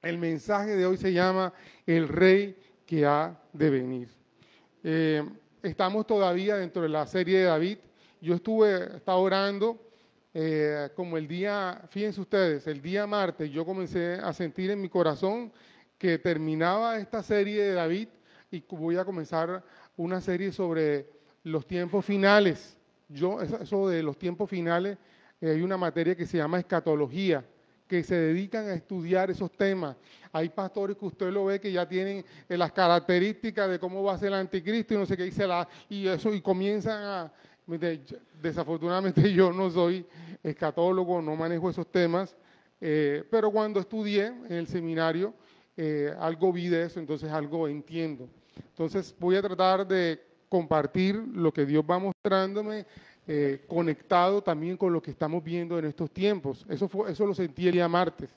El mensaje de hoy se llama El Rey que ha de venir. Estamos todavía dentro de la serie de David. Yo estaba orando como el día, fíjense ustedes, el día martes yo comencé a sentir en mi corazón que terminaba esta serie de David y voy a comenzar una serie sobre los tiempos finales. Eso de los tiempos finales, hay una materia que se llama escatología, que se dedican a estudiar esos temas. Hay pastores que usted lo ve que ya tienen las características de cómo va a ser el anticristo y no sé qué, y comienzan a... Desafortunadamente yo no soy escatólogo, no manejo esos temas, pero cuando estudié en el seminario, algo vi de eso, entonces algo entiendo. Entonces voy a tratar de compartir lo que Dios va mostrándome, conectado también con lo que estamos viendo en estos tiempos. Eso lo sentí el día martes.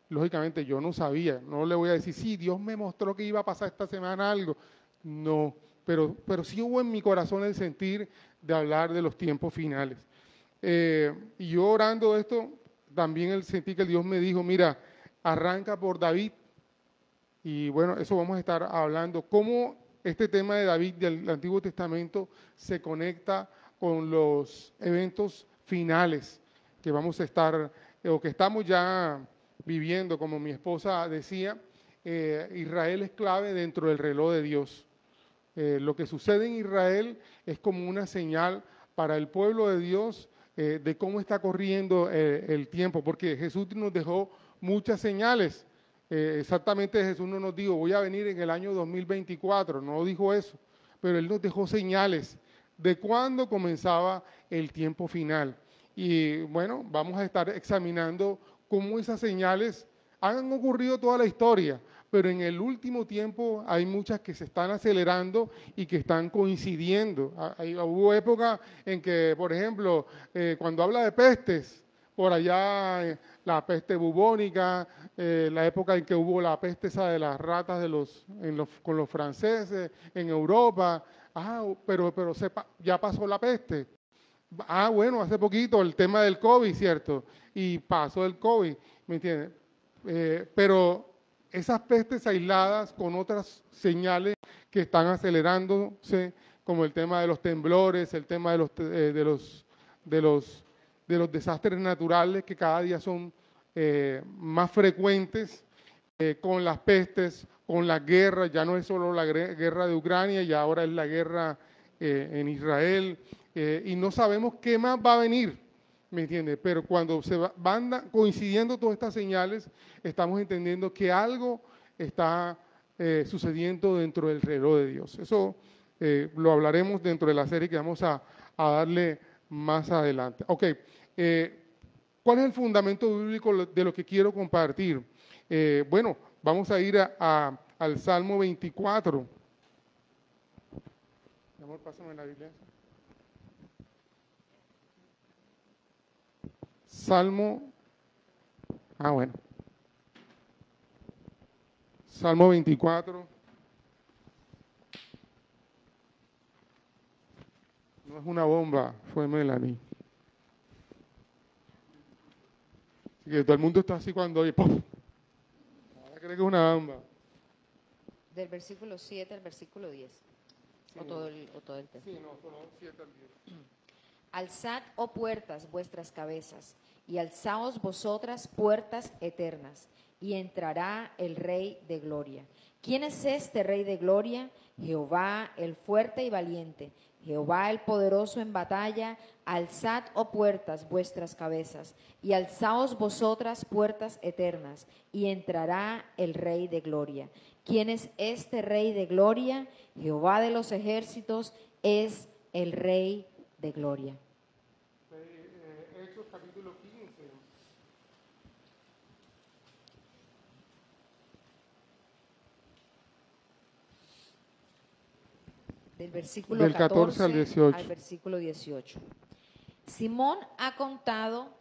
Lógicamente yo no sabía, no le voy a decir, sí, Dios me mostró que iba a pasar esta semana algo. No, pero sí hubo en mi corazón el sentir de hablar de los tiempos finales. Y yo orando esto, también sentí que Dios me dijo, mira, arranca por David. Y bueno, eso vamos a estar hablando, cómo este tema de David del Antiguo Testamento se conecta con los eventos finales que vamos a estar, o que estamos ya viviendo, como mi esposa decía, Israel es clave dentro del reloj de Dios. Lo que sucede en Israel es como una señal para el pueblo de Dios de cómo está corriendo el tiempo, porque Jesús nos dejó muchas señales. Exactamente Jesús no nos dijo, voy a venir en el año 2024, no dijo eso, pero Él nos dejó señales de cuándo comenzaba el tiempo final. Y bueno, vamos a estar examinando cómo esas señales han ocurrido toda la historia, pero en el último tiempo hay muchas que se están acelerando y que están coincidiendo. Hubo época en que, por ejemplo, cuando habla de pestes, por allá la peste bubónica, la época en que hubo la peste esa de las ratas con los franceses en Europa, pero ya pasó la peste. Bueno, hace poquito el tema del COVID, ¿cierto? Y pasó el COVID, ¿me entiendes? Pero esas pestes aisladas con otras señales que están acelerándose, como el tema de los temblores, el tema de los desastres naturales que cada día son más frecuentes, con las pestes, con las guerras, ya no es solo la guerra de Ucrania, y ahora es la guerra en Israel, y no sabemos qué más va a venir, ¿me entiendes? Pero cuando van coincidiendo todas estas señales, estamos entendiendo que algo está sucediendo dentro del reloj de Dios. Eso lo hablaremos dentro de la serie que vamos a darle más adelante. Ok, ¿cuál es el fundamento bíblico de lo que quiero compartir? Bueno, vamos a ir al Salmo 24. Mi amor, pásame la Biblia. Salmo 24. No es una bomba, fue Melanie. Así que todo el mundo está así cuando oye, ¡pum! Ahora cree que es una bomba. Del versículo 7 al versículo 10. Sí, o todo el tema. Sí, no, solo 7 al 10. Alzad, oh puertas, vuestras cabezas, y alzaos vosotras puertas eternas, y entrará el Rey de gloria. ¿Quién es este Rey de gloria? Jehová, el fuerte y valiente, Jehová el poderoso en batalla. Alzad, oh puertas, vuestras cabezas, y alzaos vosotras puertas eternas, y entrará el Rey de gloria. ¿Quién es este Rey de gloria? Jehová de los ejércitos es el Rey de gloria. Hechos capítulo 15. Del versículo Del 14 al 18. al versículo 18. Simón ha contado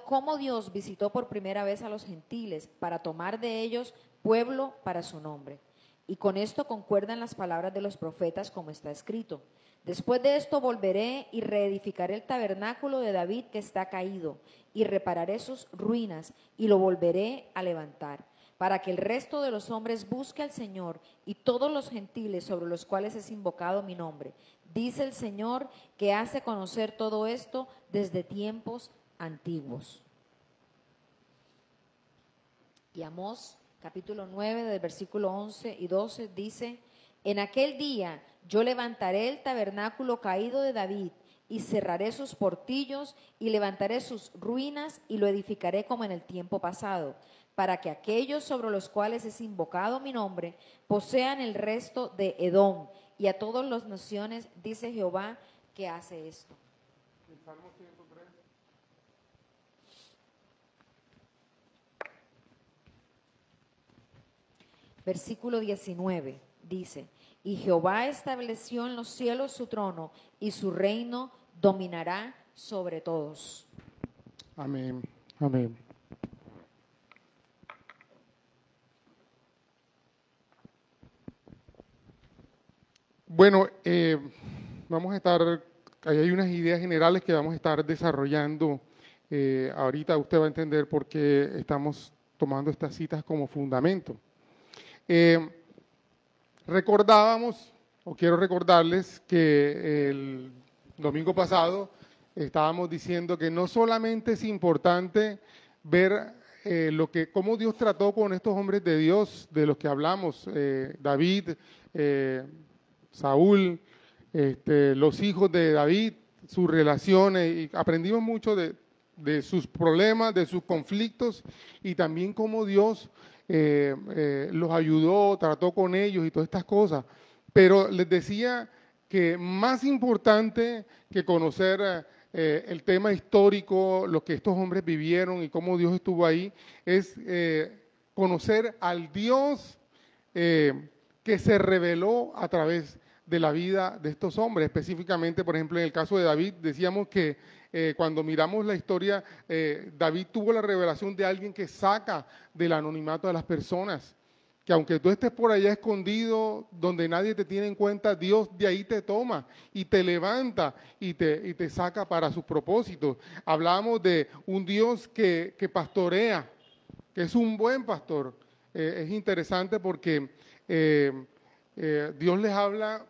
cómo Dios visitó por primera vez a los gentiles para tomar de ellos pueblo para su nombre. Y con esto concuerdan las palabras de los profetas como está escrito. Después de esto volveré y reedificaré el tabernáculo de David que está caído, y repararé sus ruinas, y lo volveré a levantar, para que el resto de los hombres busque al Señor, y todos los gentiles sobre los cuales es invocado mi nombre. Dice el Señor, que hace conocer todo esto desde tiempos antiguos. Y Amós, capítulo 9, del versículo 11 y 12, dice: en aquel día yo levantaré el tabernáculo caído de David, y cerraré sus portillos, y levantaré sus ruinas, y lo edificaré como en el tiempo pasado, para que aquellos sobre los cuales es invocado mi nombre posean el resto de Edom, y a todas las naciones, dice Jehová, que hace esto. El Salmo 103. Versículo 19 dice: y Jehová estableció en los cielos su trono, y su reino dominará sobre todos. Amén, amén. Bueno, vamos a estar, ahí hay unas ideas generales que vamos a estar desarrollando. Ahorita usted va a entender por qué estamos tomando estas citas como fundamento. Recordábamos, o quiero recordarles, que el domingo pasado estábamos diciendo que no solamente es importante ver cómo Dios trató con estos hombres de Dios, de los que hablamos, David, Saúl, los hijos de David, sus relaciones, y aprendimos mucho de sus problemas, de sus conflictos, y también cómo Dios los ayudó, trató con ellos y todas estas cosas. Pero les decía que más importante que conocer el tema histórico, lo que estos hombres vivieron y cómo Dios estuvo ahí, es conocer al Dios que se reveló a través de la vida de estos hombres. Específicamente, por ejemplo, en el caso de David, decíamos que cuando miramos la historia, David tuvo la revelación de alguien que saca del anonimato a las personas, que aunque tú estés por allá escondido, donde nadie te tiene en cuenta, Dios de ahí te toma y te levanta y te saca para sus propósitos. Hablábamos de un Dios que pastorea, que es un buen pastor. Es interesante porque Dios les habla,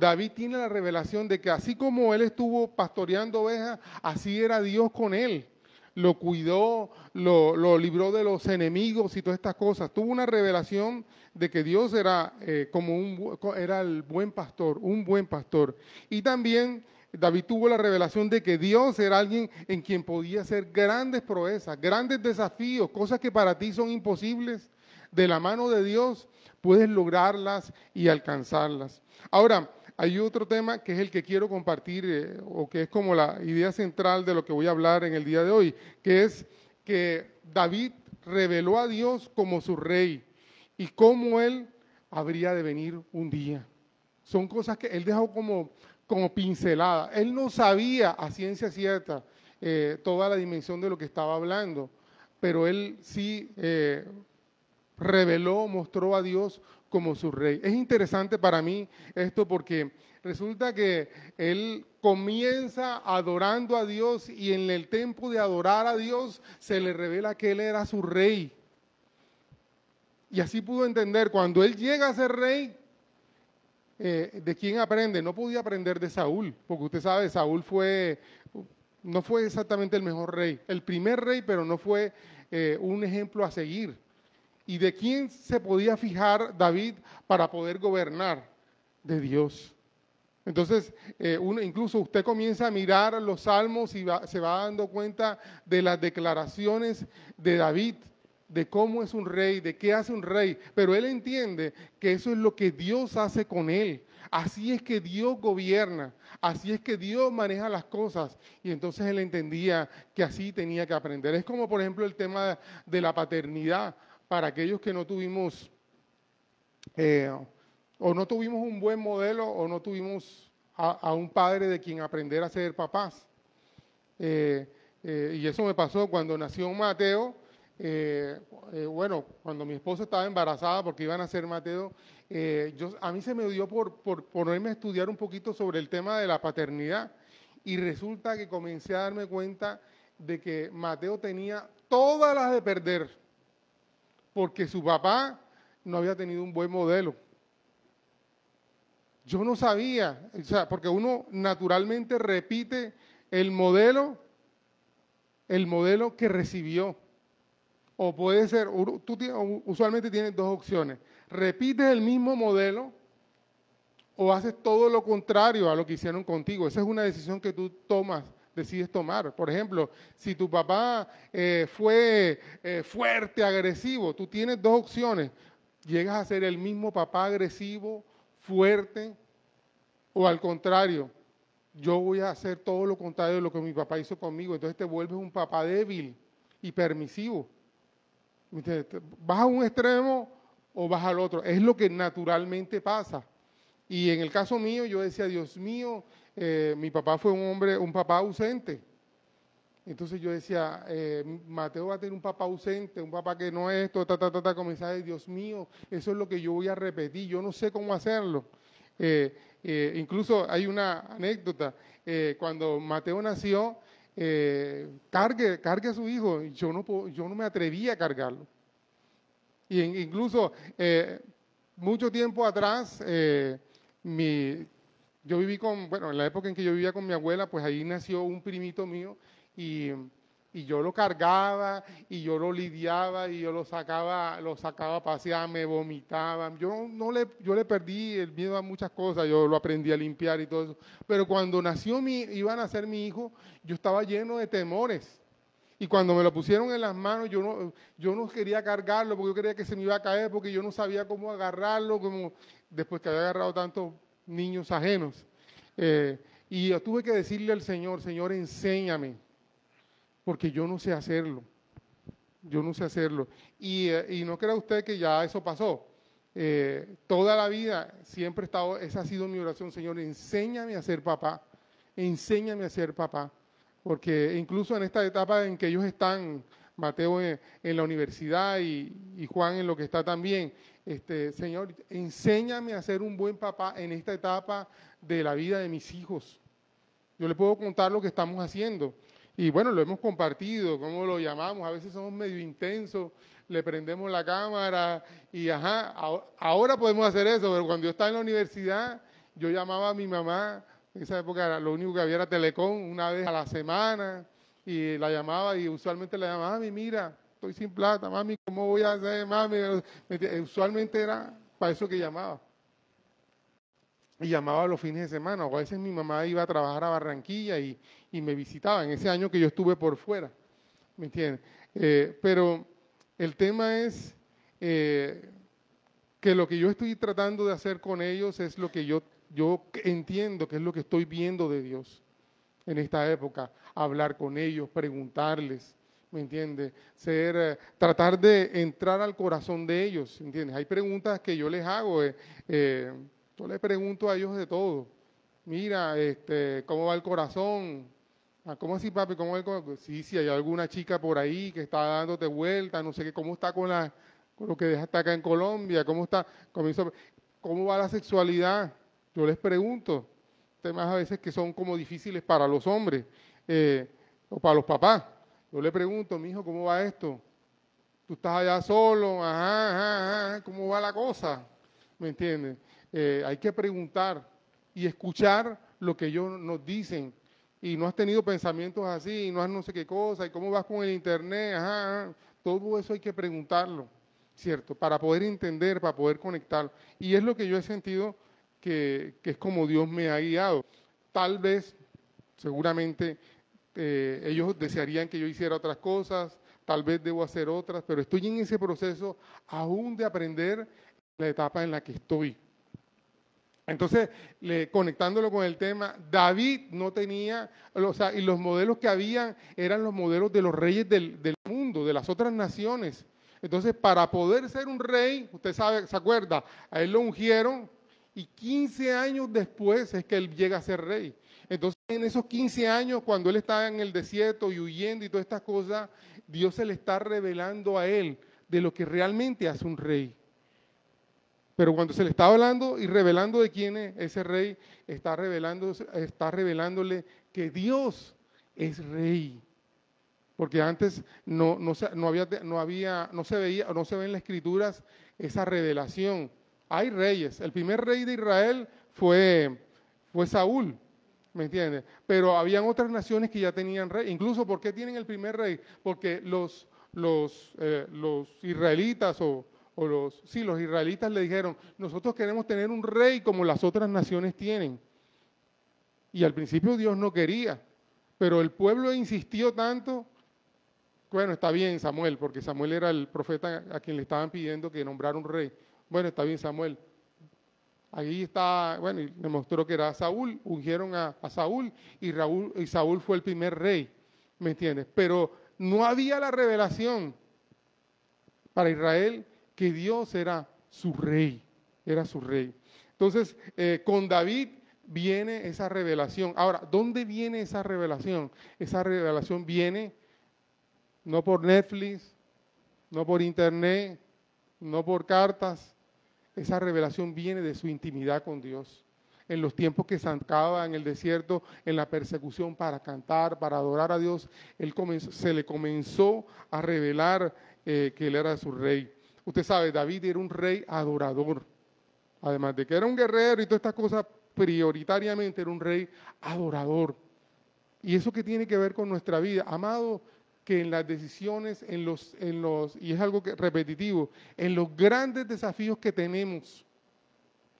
David tiene la revelación de que así como él estuvo pastoreando ovejas, así era Dios con él. Lo cuidó, lo libró de los enemigos y todas estas cosas. Tuvo una revelación de que Dios era era el buen pastor, un buen pastor. Y también David tuvo la revelación de que Dios era alguien en quien podía hacer grandes proezas, grandes desafíos, cosas que para ti son imposibles. De la mano de Dios puedes lograrlas y alcanzarlas. Ahora, hay otro tema que es el que quiero compartir, o que es como la idea central de lo que voy a hablar en el día de hoy, que es que David reveló a Dios como su rey y cómo él habría de venir un día. Son cosas que él dejó como pincelada. Él no sabía a ciencia cierta toda la dimensión de lo que estaba hablando, pero él sí reveló, mostró a Dios como su rey. Es interesante para mí esto porque resulta que él comienza adorando a Dios y en el tiempo de adorar a Dios se le revela que él era su rey. Y así pudo entender, cuando él llega a ser rey, ¿de quién aprende? No podía aprender de Saúl, porque usted sabe, Saúl no fue exactamente el mejor rey, el primer rey, pero no fue un ejemplo a seguir. ¿Y de quién se podía fijar David para poder gobernar? De Dios. Entonces, incluso usted comienza a mirar los salmos y se va dando cuenta de las declaraciones de David, de cómo es un rey, de qué hace un rey, pero él entiende que eso es lo que Dios hace con él. Así es que Dios gobierna, así es que Dios maneja las cosas, y entonces él entendía que así tenía que aprender. Es como, por ejemplo, el tema de la paternidad. Para aquellos que no tuvimos, o no tuvimos un buen modelo, o no tuvimos a un padre de quien aprender a ser papás. Y eso me pasó cuando nació Mateo. bueno, cuando mi esposa estaba embarazada porque iban a nacer Mateo, a mí se me dio por ponerme a estudiar un poquito sobre el tema de la paternidad y resulta que comencé a darme cuenta de que Mateo tenía todas las de perder porque su papá no había tenido un buen modelo. Yo no sabía, o sea, porque uno naturalmente repite el modelo que recibió. O puede ser, usualmente tienes dos opciones. Repites el mismo modelo o haces todo lo contrario a lo que hicieron contigo. Esa es una decisión que tú decides tomar. Por ejemplo, si tu papá fue fuerte, agresivo, tú tienes dos opciones. Llegas a ser el mismo papá agresivo, fuerte, o al contrario, yo voy a hacer todo lo contrario de lo que mi papá hizo conmigo. Entonces te vuelves un papá débil y permisivo. ¿Vas a un extremo o vas al otro? Es lo que naturalmente pasa. Y en el caso mío, yo decía, Dios mío, mi papá fue un papá ausente. Entonces yo decía, Mateo va a tener un papá ausente, un papá que no es esto, comencé a decir, Dios mío, eso es lo que yo voy a repetir, yo no sé cómo hacerlo. Incluso hay una anécdota, cuando Mateo nació, cargue a su hijo, yo no me atrevía a cargarlo. Y incluso mucho tiempo atrás, yo viví en la época en que yo vivía con mi abuela, pues ahí nació un primito mío y yo lo cargaba y yo lo lidiaba y yo lo sacaba a pasear, me vomitaba. Yo le perdí el miedo a muchas cosas, yo lo aprendí a limpiar y todo eso. Pero cuando iba a nacer mi hijo, yo estaba lleno de temores. Y cuando me lo pusieron en las manos, yo no quería cargarlo porque yo creía que se me iba a caer porque yo no sabía cómo agarrarlo, después que había agarrado tantos niños ajenos. Y yo tuve que decirle al Señor, Señor, enséñame, porque yo no sé hacerlo. Yo no sé hacerlo. Y no crea usted que ya eso pasó. Toda la vida siempre he estado, esa ha sido mi oración, Señor, enséñame a ser papá. Enséñame a ser papá. Porque incluso en esta etapa en que ellos están, Mateo en la universidad y Juan en lo que está también, Señor, enséñame a ser un buen papá en esta etapa de la vida de mis hijos. Yo le puedo contar lo que estamos haciendo. Y bueno, lo hemos compartido, cómo lo llamamos, a veces somos medio intensos, le prendemos la cámara y ahora podemos hacer eso, pero cuando yo estaba en la universidad, yo llamaba a mi mamá, en esa época lo único que había era Telecom, una vez a la semana, y la llamaba y usualmente la llamaba, mami, mira, estoy sin plata, mami, ¿cómo voy a hacer, mami? Usualmente era para eso que llamaba. Y llamaba los fines de semana, o a veces mi mamá iba a trabajar a Barranquilla y me visitaba en ese año que yo estuve por fuera, ¿me entiendes? Pero el tema es que lo que yo estoy tratando de hacer con ellos es lo que yo entiendo que es lo que estoy viendo de Dios en esta época, hablar con ellos, preguntarles, ¿me entiendes? Tratar de entrar al corazón de ellos, ¿entiendes? Hay preguntas que yo les hago, yo les pregunto a ellos de todo. Mira, ¿cómo va el corazón? ¿Cómo así, papi? ¿Cómo va el corazón? Sí, hay alguna chica por ahí que está dándote vuelta, no sé qué, ¿cómo está con lo que dejaste acá en Colombia? ¿Cómo está? ¿Cómo va la sexualidad? Yo les pregunto. Temas a veces que son como difíciles para los hombres o para los papás. Yo le pregunto, mijo, ¿cómo va esto? Tú estás allá solo, ¿cómo va la cosa? ¿Me entiendes? Hay que preguntar y escuchar lo que ellos nos dicen. Y no has tenido pensamientos así, y no has no sé qué cosa, y cómo vas con el internet, todo eso hay que preguntarlo, ¿cierto? Para poder entender, para poder conectar. Y es lo que yo he sentido que es como Dios me ha guiado. Tal vez, seguramente, ellos desearían que yo hiciera otras cosas, tal vez debo hacer otras, pero estoy en ese proceso aún de aprender la etapa en la que estoy. Entonces, conectándolo con el tema, David no tenía, o sea, y los modelos que habían eran los modelos de los reyes del mundo, de las otras naciones. Entonces, para poder ser un rey, usted sabe, se acuerda, a él lo ungieron Y 15 años después es que él llega a ser rey. Entonces, en esos 15 años, cuando él está en el desierto y huyendo y todas estas cosas, Dios se le está revelando a él de lo que realmente hace un rey. Pero cuando se le está hablando y revelando de quién es ese rey, está revelándole que Dios es rey. Porque antes no se veía, no se ve en las escrituras esa revelación. Hay reyes. El primer rey de Israel fue Saúl, ¿me entiendes? Pero habían otras naciones que ya tenían rey. Incluso, ¿por qué tienen el primer rey? Porque los israelitas los israelitas le dijeron, nosotros queremos tener un rey como las otras naciones tienen. Y al principio Dios no quería, pero el pueblo insistió tanto. Bueno, está bien Samuel, porque Samuel era el profeta a quien le estaban pidiendo que nombrara un rey. Bueno, está bien Samuel. Ahí está, bueno, y le mostró que era Saúl, ungieron a Saúl y Saúl fue el primer rey, ¿me entiendes? Pero no había la revelación para Israel que Dios era su rey. Entonces, con David viene esa revelación. Ahora, ¿dónde viene esa revelación? Esa revelación viene no por Netflix, no por internet, no por cartas. Esa revelación viene de su intimidad con Dios. En los tiempos que se ancaba en el desierto, en la persecución para cantar, para adorar a Dios, se le comenzó a revelar que él era su rey. Usted sabe, David era un rey adorador. Además de que era un guerrero y todas estas cosas, prioritariamente era un rey adorador. ¿Y eso qué tiene que ver con nuestra vida? Amado, que en las decisiones, y es algo repetitivo, en los grandes desafíos que tenemos,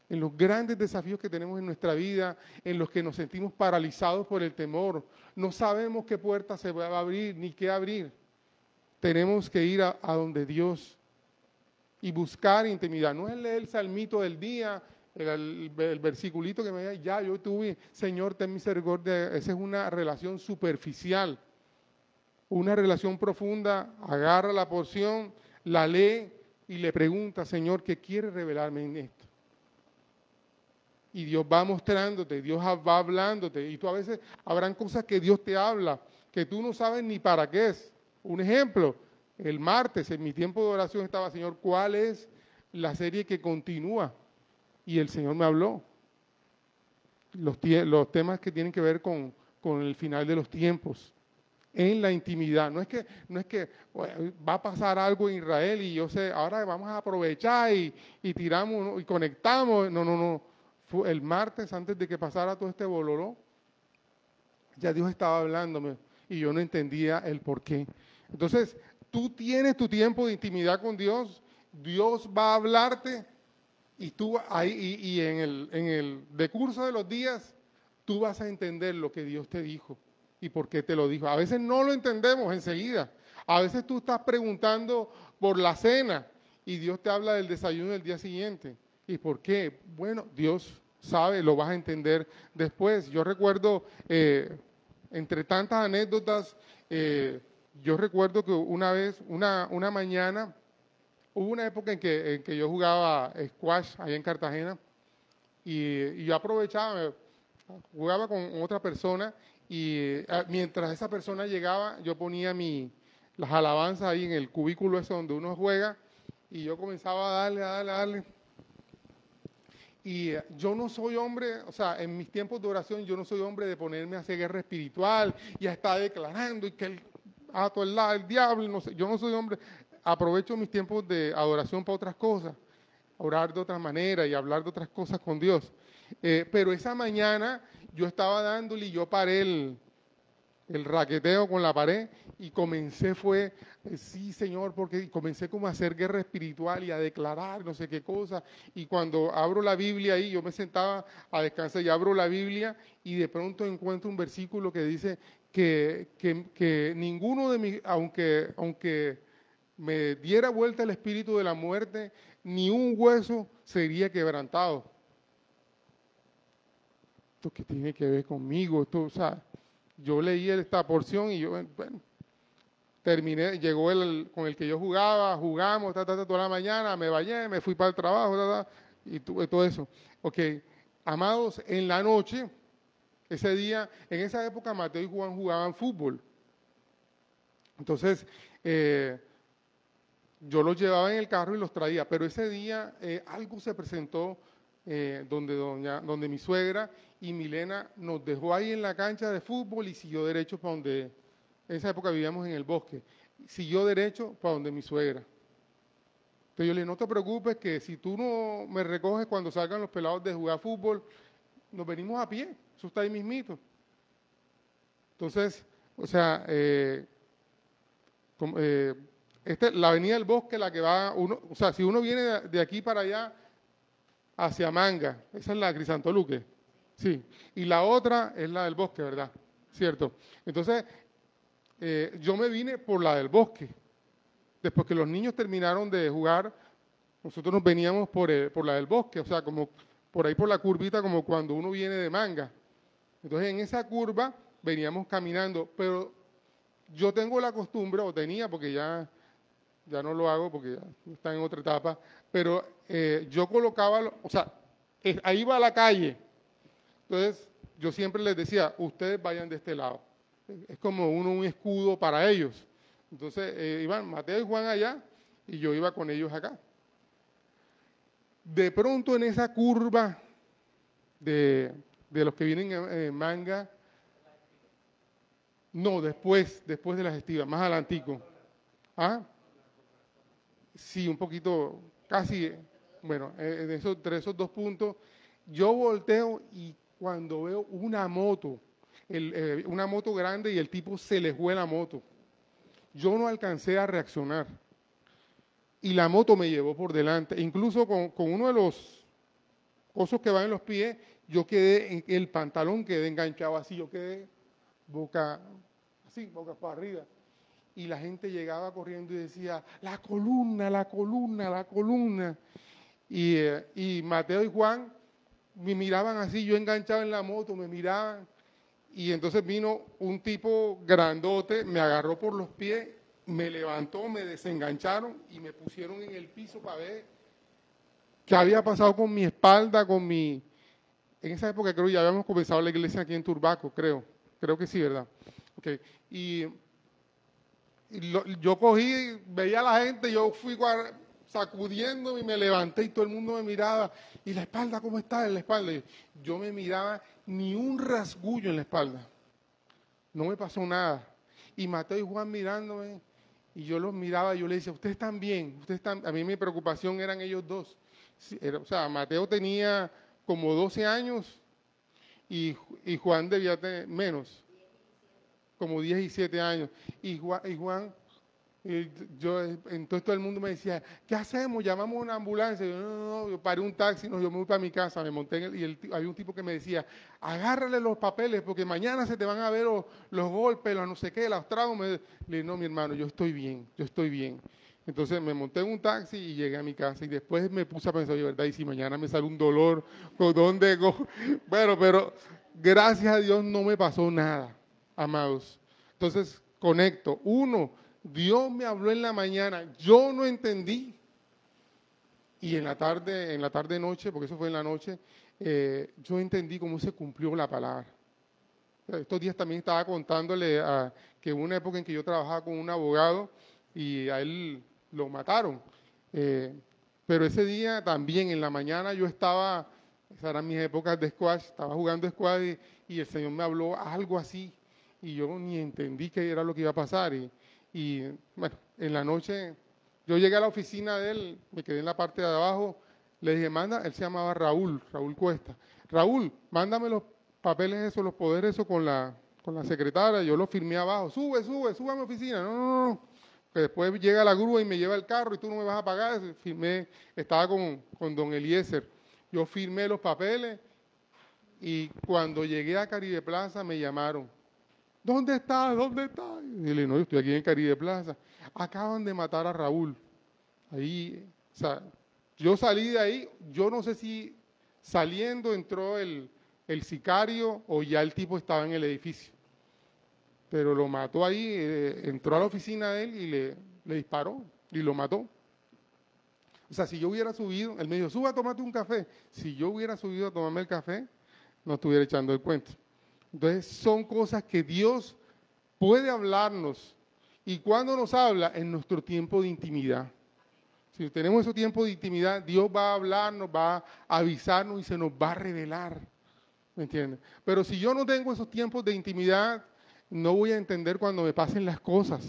en nuestra vida, en los que nos sentimos paralizados por el temor, no sabemos qué puerta se va a abrir ni qué abrir, tenemos que ir a donde Dios y buscar intimidad. No es leer el salmito del día, el versiculito que me diga, ya yo tuve, Señor, ten misericordia. Esa es una relación superficial. Una relación profunda, agarra la porción, la lee y le pregunta, Señor, ¿qué quiere revelarme en esto? Y Dios va mostrándote, Dios va hablándote. Y tú a veces habrán cosas que Dios te habla, que tú no sabes ni para qué es. Un ejemplo, el martes en mi tiempo de oración estaba, Señor, ¿cuál es la serie que continúa? Y el Señor me habló. Los temas que tienen que ver con el final de los tiempos. En la intimidad, no es que bueno, va a pasar algo en Israel y yo sé, ahora vamos a aprovechar y tiramos y conectamos. No. Fue el martes, antes de que pasara todo este bololó, ya Dios estaba hablándome y yo no entendía el por qué. Entonces, tú tienes tu tiempo de intimidad con Dios, Dios va a hablarte y tú ahí y en el decurso de los días, tú vas a entender lo que Dios te dijo. ¿Y por qué te lo dijo? A veces no lo entendemos enseguida. A veces tú estás preguntando por la cena y Dios te habla del desayuno del día siguiente. ¿Y por qué? Bueno, Dios sabe, lo vas a entender después. Yo recuerdo, entre tantas anécdotas, yo recuerdo que una vez, una mañana, hubo una época en que yo jugaba squash allá en Cartagena y yo aprovechaba, jugaba con otra persona y mientras esa persona llegaba, yo ponía las alabanzas ahí en el cubículo ese donde uno juega y yo comenzaba a darle. Y yo no soy hombre, o sea, en mis tiempos de oración yo no soy hombre de ponerme a hacer guerra espiritual y a estar declarando y que el diablo, no sé, yo no soy hombre. Aprovecho mis tiempos de adoración para otras cosas, orar de otra manera y hablar de otras cosas con Dios. Pero esa mañana yo estaba dándole y yo paré el raqueteo con la pared y comencé sí Señor, porque comencé como a hacer guerra espiritual y a declarar no sé qué cosa. Y cuando abro la Biblia ahí, yo me sentaba a descansar y abro la Biblia y de pronto encuentro un versículo que dice que ninguno de mis, aunque me diera vuelta el espíritu de la muerte, ni un hueso sería quebrantado. ¿Esto qué tiene que ver conmigo? Esto, o sea, yo leí esta porción y yo, bueno, terminé, con el que yo jugaba, jugamos, toda la mañana, me bañé, me fui para el trabajo, y todo eso. Ok, amados, en la noche, ese día, en esa época Mateo y Juan jugaban fútbol. Entonces, yo los llevaba en el carro y los traía, pero ese día algo se presentó donde mi suegra y Milena nos dejó ahí en la cancha de fútbol y siguió derecho para donde, en esa época vivíamos en el bosque, siguió derecho para donde mi suegra. Entonces yo le dije, no te preocupes que si tú no me recoges cuando salgan los pelados de jugar fútbol, nos venimos a pie, eso está ahí mismito. Entonces, o sea, la avenida del bosque, la que va, o sea, si uno viene de aquí para allá, hacia Manga, esa es la Crisantoluque, sí, y la otra es la del bosque, ¿verdad? Cierto. Entonces, yo me vine por la del bosque. Después que los niños terminaron de jugar, nosotros nos veníamos por la del bosque, o sea, como por ahí por la curvita, como cuando uno viene de Manga. Entonces, en esa curva veníamos caminando, pero yo tengo la costumbre, o tenía, porque ya no lo hago, porque ya está en otra etapa, pero yo colocaba, o sea, ahí va la calle. Entonces, yo siempre les decía, ustedes vayan de este lado. Es como un escudo para ellos. Entonces, iban Mateo y Juan allá, y yo iba con ellos acá. De pronto, en esa curva de los que vienen en Manga, no, después de las Estivas, más adelantico. ¿Ah? Sí, un poquito, casi, bueno, entre esos dos puntos, yo volteo y cuando veo una moto grande y el tipo se le fue la moto, yo no alcancé a reaccionar y la moto me llevó por delante, incluso con uno de los cosos que van en los pies, yo quedé, el pantalón quedé enganchado así, yo quedé boca para arriba. Y la gente llegaba corriendo y decía, la columna, la columna, la columna. Y Mateo y Juan me miraban así, yo enganchado en la moto, me miraban. Y entonces vino un tipo grandote, me agarró por los pies, me levantó, me desengancharon y me pusieron en el piso para ver qué había pasado con mi espalda, En esa época creo que ya habíamos comenzado la iglesia aquí en Turbaco, creo que sí, ¿verdad? Okay. Yo cogí, veía a la gente, yo fui sacudiéndome y me levanté y todo el mundo me miraba. ¿Y la espalda cómo está en la espalda? Y yo me miraba, ni un rasguño en la espalda. No me pasó nada. Y Mateo y Juan mirándome, y yo los miraba, y yo le decía, ¿ustedes están bien? A mí mi preocupación eran ellos dos. O sea, Mateo tenía como 12 años y Juan debía tener menos, como 17 años. Y Juan, entonces todo el mundo me decía, ¿qué hacemos? ¿Llamamos una ambulancia? Yo, no, yo paré un taxi, yo me voy para mi casa, me monté había un tipo que me decía, agárrale los papeles porque mañana se te van a ver los golpes, los no sé qué, los traumas. Le dije, no, mi hermano, yo estoy bien. Entonces me monté en un taxi y llegué a mi casa y después me puse a pensar, oye, ¿verdad? Y si mañana me sale un dolor, ¿con dónde? Bueno, pero gracias a Dios no me pasó nada, amados. Entonces, conecto. Uno, Dios me habló en la mañana, yo no entendí. Y en la tarde noche, porque eso fue en la noche, yo entendí cómo se cumplió la palabra. Estos días también estaba contándole que hubo una época en que yo trabajaba con un abogado y a él lo mataron. Pero ese día también en la mañana yo estaba, esas eran mis épocas de squash, estaba jugando squash y el Señor me habló algo así y yo ni entendí qué era lo que iba a pasar. Y bueno, en la noche yo llegué a la oficina de él, me quedé en la parte de abajo, le dije, él se llamaba Raúl Cuesta. Raúl, mándame los papeles esos, los poderes esos con la secretaria, yo los firmé abajo, sube a mi oficina, no, que después llega la grúa y me lleva el carro y tú no me vas a pagar, estaba con don Eliezer, yo firmé los papeles y cuando llegué a Caribe Plaza me llamaron, ¿dónde estás? Y le dije, no, yo estoy aquí en Caribe Plaza, acaban de matar a Raúl, ahí, o sea, yo salí de ahí, yo no sé si saliendo entró el sicario o ya el tipo estaba en el edificio. Pero lo mató ahí, entró a la oficina de él y le disparó y lo mató. O sea, si yo hubiera subido, él me dijo, suba a tomarte un café. Si yo hubiera subido a tomarme el café, no estuviera echando el cuento. Entonces, son cosas que Dios puede hablarnos. ¿Y cuando nos habla? En nuestro tiempo de intimidad. Si tenemos ese tiempo de intimidad, Dios va a hablarnos, va a avisarnos y se nos va a revelar. ¿Me entiendes? Pero si yo no tengo esos tiempos de intimidad, no voy a entender cuando me pasen las cosas.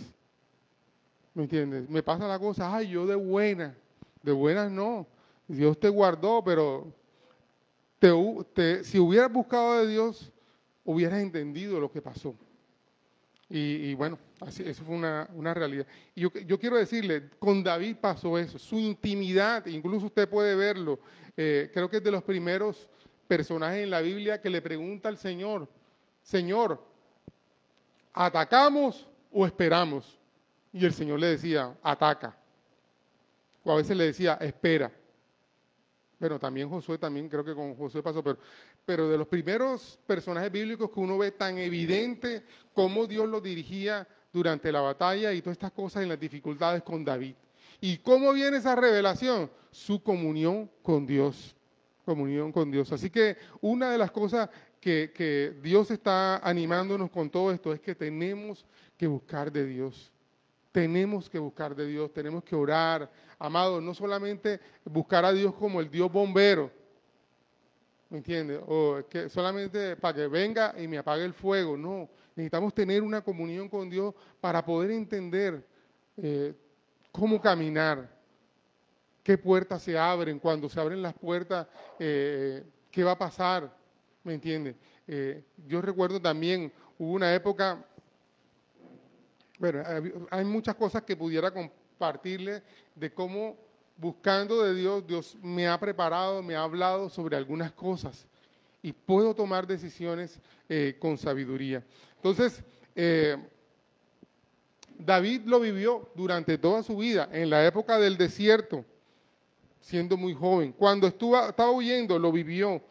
¿Me entiendes? Me pasa la cosa, ay, yo de buenas no. Dios te guardó, pero si hubieras buscado de Dios, hubieras entendido lo que pasó. Y bueno, así, eso fue una realidad. Y yo quiero decirle, con David pasó eso, su intimidad, incluso usted puede verlo, creo que es de los primeros personajes en la Biblia que le pregunta al Señor, Señor, ¿atacamos o esperamos? Y el Señor le decía, ataca. O a veces le decía, espera. Bueno, también Josué, también creo que con Josué pasó, pero de los primeros personajes bíblicos que uno ve tan evidente cómo Dios lo dirigía durante la batalla y todas estas cosas en las dificultades con David. ¿Y cómo viene esa revelación? Su comunión con Dios. Comunión con Dios. Así que una de las cosas que Dios está animándonos con todo esto es que tenemos que buscar de Dios. Tenemos que buscar de Dios, tenemos que orar. Amados, no solamente buscar a Dios como el Dios bombero, ¿me entiendes? O que solamente para que venga y me apague el fuego. No, necesitamos tener una comunión con Dios para poder entender cómo caminar, qué puertas se abren, cuando se abren las puertas, qué va a pasar, ¿me entiendes? Yo recuerdo también, hubo una época. Bueno, hay muchas cosas que pudiera compartirle de cómo buscando de Dios, Dios me ha preparado, me ha hablado sobre algunas cosas y puedo tomar decisiones con sabiduría. Entonces, David lo vivió durante toda su vida, en la época del desierto, siendo muy joven. Cuando estaba huyendo, lo vivió,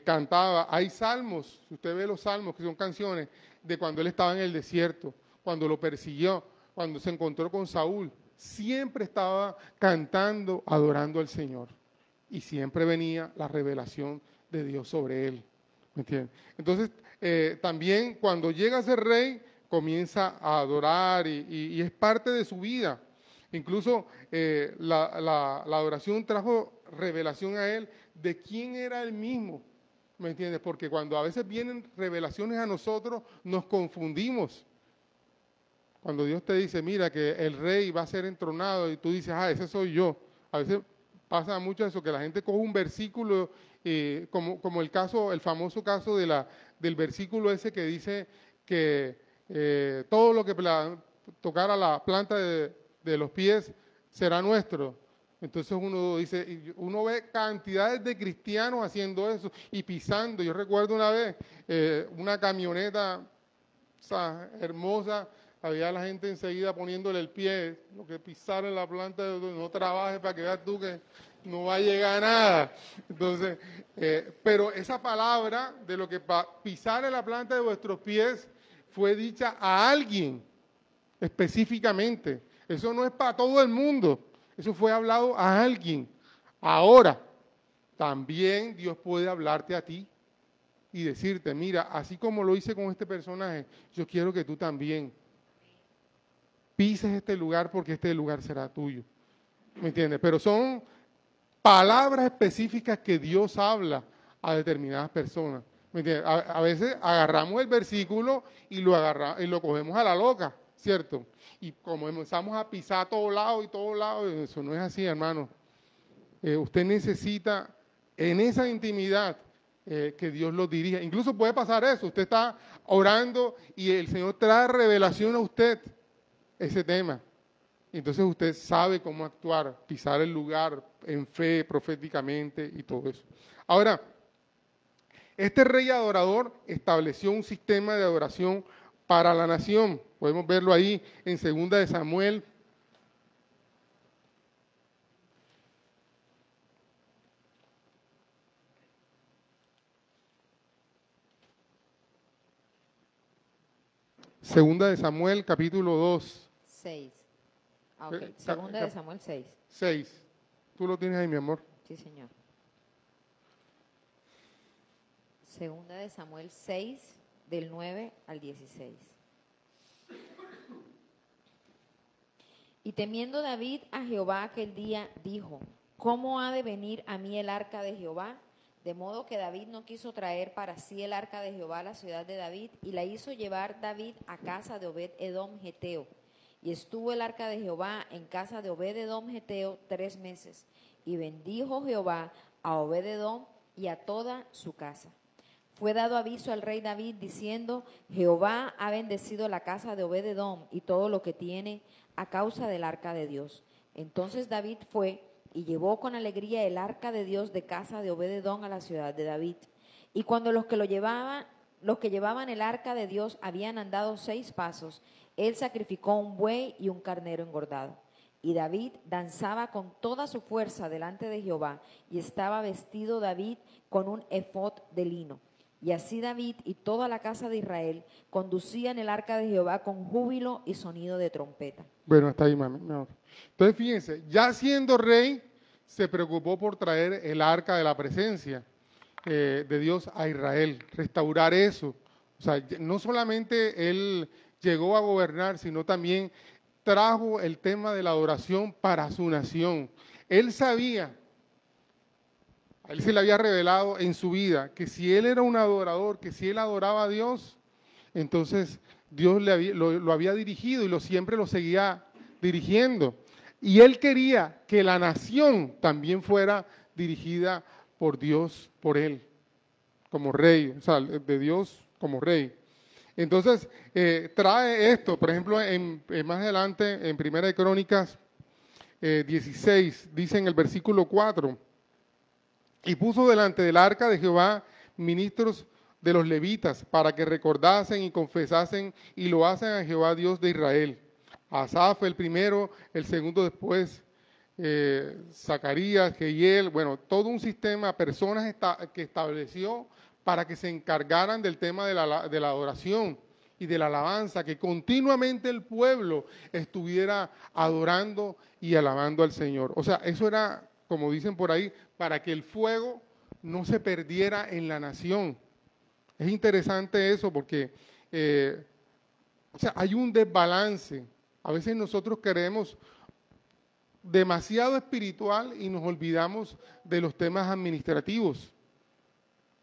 cantaba. Hay salmos, si usted ve los salmos, que son canciones de cuando él estaba en el desierto, cuando lo persiguió, cuando se encontró con Saúl, siempre estaba cantando, adorando al Señor. Y siempre venía la revelación de Dios sobre él. ¿Me entiendes? Entonces, también cuando llega a ser rey, comienza a adorar y es parte de su vida. Incluso la adoración trajo revelación a él de quién era él mismo. ¿Me entiendes? Porque cuando a veces vienen revelaciones a nosotros, nos confundimos. Cuando Dios te dice, mira, que el rey va a ser entronado y tú dices, ese soy yo. A veces pasa mucho eso, que la gente coge un versículo, como el famoso caso del versículo ese que dice que todo lo que tocara la planta de los pies será nuestro. Entonces uno ve cantidades de cristianos haciendo eso y pisando. Yo recuerdo una vez una camioneta, o sea, hermosa, había la gente enseguida poniéndole el pie, lo que pisar en la planta, no trabajes para que veas tú que no va a llegar a nada. Entonces, pero esa palabra de lo que pisar en la planta de vuestros pies fue dicha a alguien específicamente. Eso no es para todo el mundo, eso fue hablado a alguien. Ahora, también Dios puede hablarte a ti y decirte, mira, así como lo hice con este personaje, yo quiero que tú también pises este lugar porque este lugar será tuyo. ¿Me entiendes? Pero son palabras específicas que Dios habla a determinadas personas. ¿Me entiendes? A veces agarramos el versículo y lo cogemos a la loca, ¿cierto? Y como empezamos a pisar a todos lados, eso no es así, hermano. Usted necesita en esa intimidad que Dios lo dirija. Incluso puede pasar eso, usted está orando y el Señor trae revelación a usted ese tema. Entonces usted sabe cómo actuar, pisar el lugar en fe, proféticamente y todo eso. Ahora, este rey adorador estableció un sistema de adoración para la nación. Podemos verlo ahí en 2 de Samuel. Segunda de Samuel, capítulo 2. 6. Ah, ok. Segunda de Samuel 6. 6. Tú lo tienes ahí, mi amor. Sí, señor. Segunda de Samuel 6, del 9 al 16. Y temiendo David a Jehová aquel día, dijo: ¿Cómo ha de venir a mí el arca de Jehová? De modo que David no quiso traer para sí el arca de Jehová a la ciudad de David, y la hizo llevar David a casa de Obed-edom geteo. Y estuvo el arca de Jehová en casa de Obed-edom geteo 3 meses. Y bendijo Jehová a Obed-edom y a toda su casa. Fue dado aviso al rey David diciendo: Jehová ha bendecido la casa de Obed-edom y todo lo que tiene a causa del arca de Dios. Entonces David fue y llevó con alegría el arca de Dios de casa de Obed-edom a la ciudad de David. Y cuando los que llevaban el arca de Dios habían andado 6 pasos, él sacrificó un buey y un carnero engordado. Y David danzaba con toda su fuerza delante de Jehová, y estaba vestido David con un efod de lino. Y así David y toda la casa de Israel conducían el arca de Jehová con júbilo y sonido de trompeta. Bueno, hasta ahí, mami. No. Entonces, fíjense, ya siendo rey, se preocupó por traer el arca de la presencia de Dios a Israel, restaurar eso. O sea, no solamente él llegó a gobernar, sino también trajo el tema de la adoración para su nación. Él sabía, a él se le había revelado en su vida que si él era un adorador, que si él adoraba a Dios, entonces Dios lo había dirigido y siempre lo seguía dirigiendo. Y él quería que la nación también fuera dirigida por Dios, por él, como rey, o sea, de Dios como rey. Entonces, trae esto, por ejemplo, más adelante, en Primera de Crónicas 16, dice en el versículo 4, y puso delante del arca de Jehová ministros de los levitas, para que recordasen y confesasen y lo hacen a Jehová Dios de Israel. Asaf el primero, el segundo después, Zacarías, Jehiel, bueno, todo un sistema, personas que estableció para que se encargaran del tema de la adoración y de la alabanza, que continuamente el pueblo estuviera adorando y alabando al Señor. O sea, eso era, como dicen por ahí, para que el fuego no se perdiera en la nación. Es interesante eso porque o sea, hay un desbalance. A veces nosotros queremos demasiado espiritual y nos olvidamos de los temas administrativos.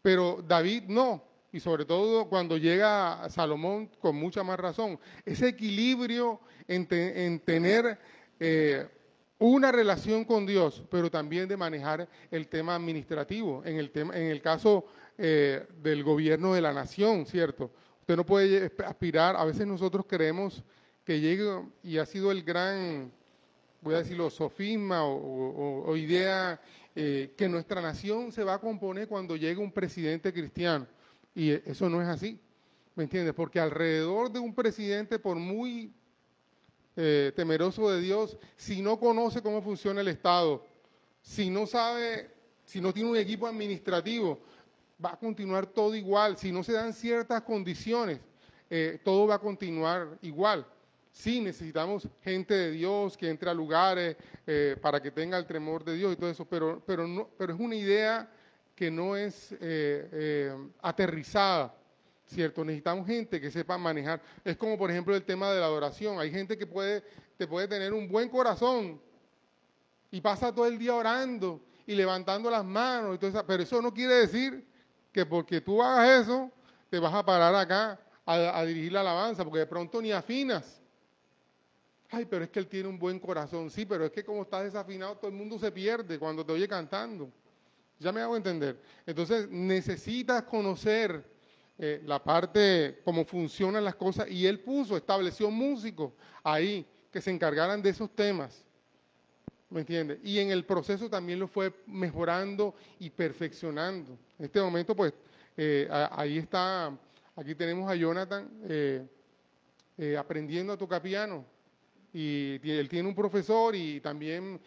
Pero David no, y sobre todo cuando llega a Salomón con mucha más razón. Ese equilibrio en tener una relación con Dios, pero también de manejar el tema administrativo, en el caso del gobierno de la nación, ¿cierto? Usted no puede aspirar, a veces nosotros creemos que llegue, y ha sido el gran, voy a decirlo, sofisma o idea, que nuestra nación se va a componer cuando llegue un presidente cristiano, y eso no es así, ¿me entiendes? Porque alrededor de un presidente, por muy temeroso de Dios, si no conoce cómo funciona el Estado, si no sabe, si no tiene un equipo administrativo, va a continuar todo igual. Si no se dan ciertas condiciones, todo va a continuar igual. Sí, necesitamos gente de Dios que entre a lugares para que tenga el temor de Dios y todo eso, pero es una idea que no es aterrizada. ¿Cierto? Necesitamos gente que sepa manejar. Es como, por ejemplo, el tema de la adoración. Hay gente que te puede tener un buen corazón y pasa todo el día orando y levantando las manos. Y todo eso, pero eso no quiere decir que porque tú hagas eso, te vas a parar acá a dirigir la alabanza, porque de pronto ni afinas. Ay, pero es que él tiene un buen corazón. Sí, pero es que como estás desafinado, todo el mundo se pierde cuando te oye cantando. Ya me hago entender. Entonces, necesitas conocer la parte, cómo funcionan las cosas, y él estableció músicos ahí que se encargaran de esos temas, ¿me entiendes? Y en el proceso también lo fue mejorando y perfeccionando. En este momento, pues, ahí está, aquí tenemos a Jonathan aprendiendo a tocar piano, y él tiene un profesor y también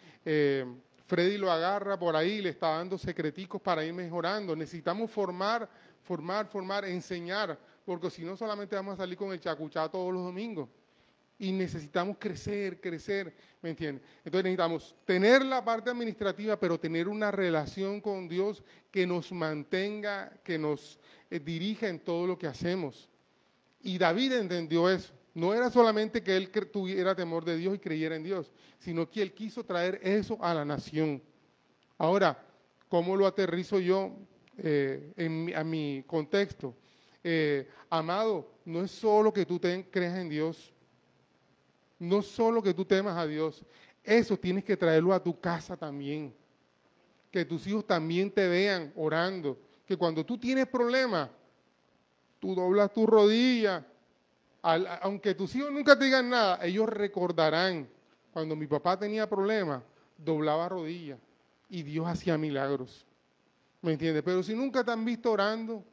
Freddy lo agarra por ahí, le está dando secreticos para ir mejorando. Necesitamos formar, enseñar, porque si no solamente vamos a salir con el chacuchá todos los domingos. y necesitamos crecer, ¿me entiendes? Entonces necesitamos tener la parte administrativa, pero tener una relación con Dios que nos mantenga, que nos dirija en todo lo que hacemos. Y David entendió eso. No era solamente que él tuviera temor de Dios y creyera en Dios, sino que él quiso traer eso a la nación. Ahora, ¿cómo lo aterrizo yo a mi contexto? Amado, no es solo que tú creas en Dios, no solo que tú temas a Dios, eso tienes que traerlo a tu casa también. Que tus hijos también te vean orando. Que cuando tú tienes problemas, tú doblas tu rodilla. Aunque tus hijos nunca te digan nada, ellos recordarán. Cuando mi papá tenía problemas, doblaba rodillas y Dios hacía milagros. ¿Me entiendes? Pero si nunca te han visto orando,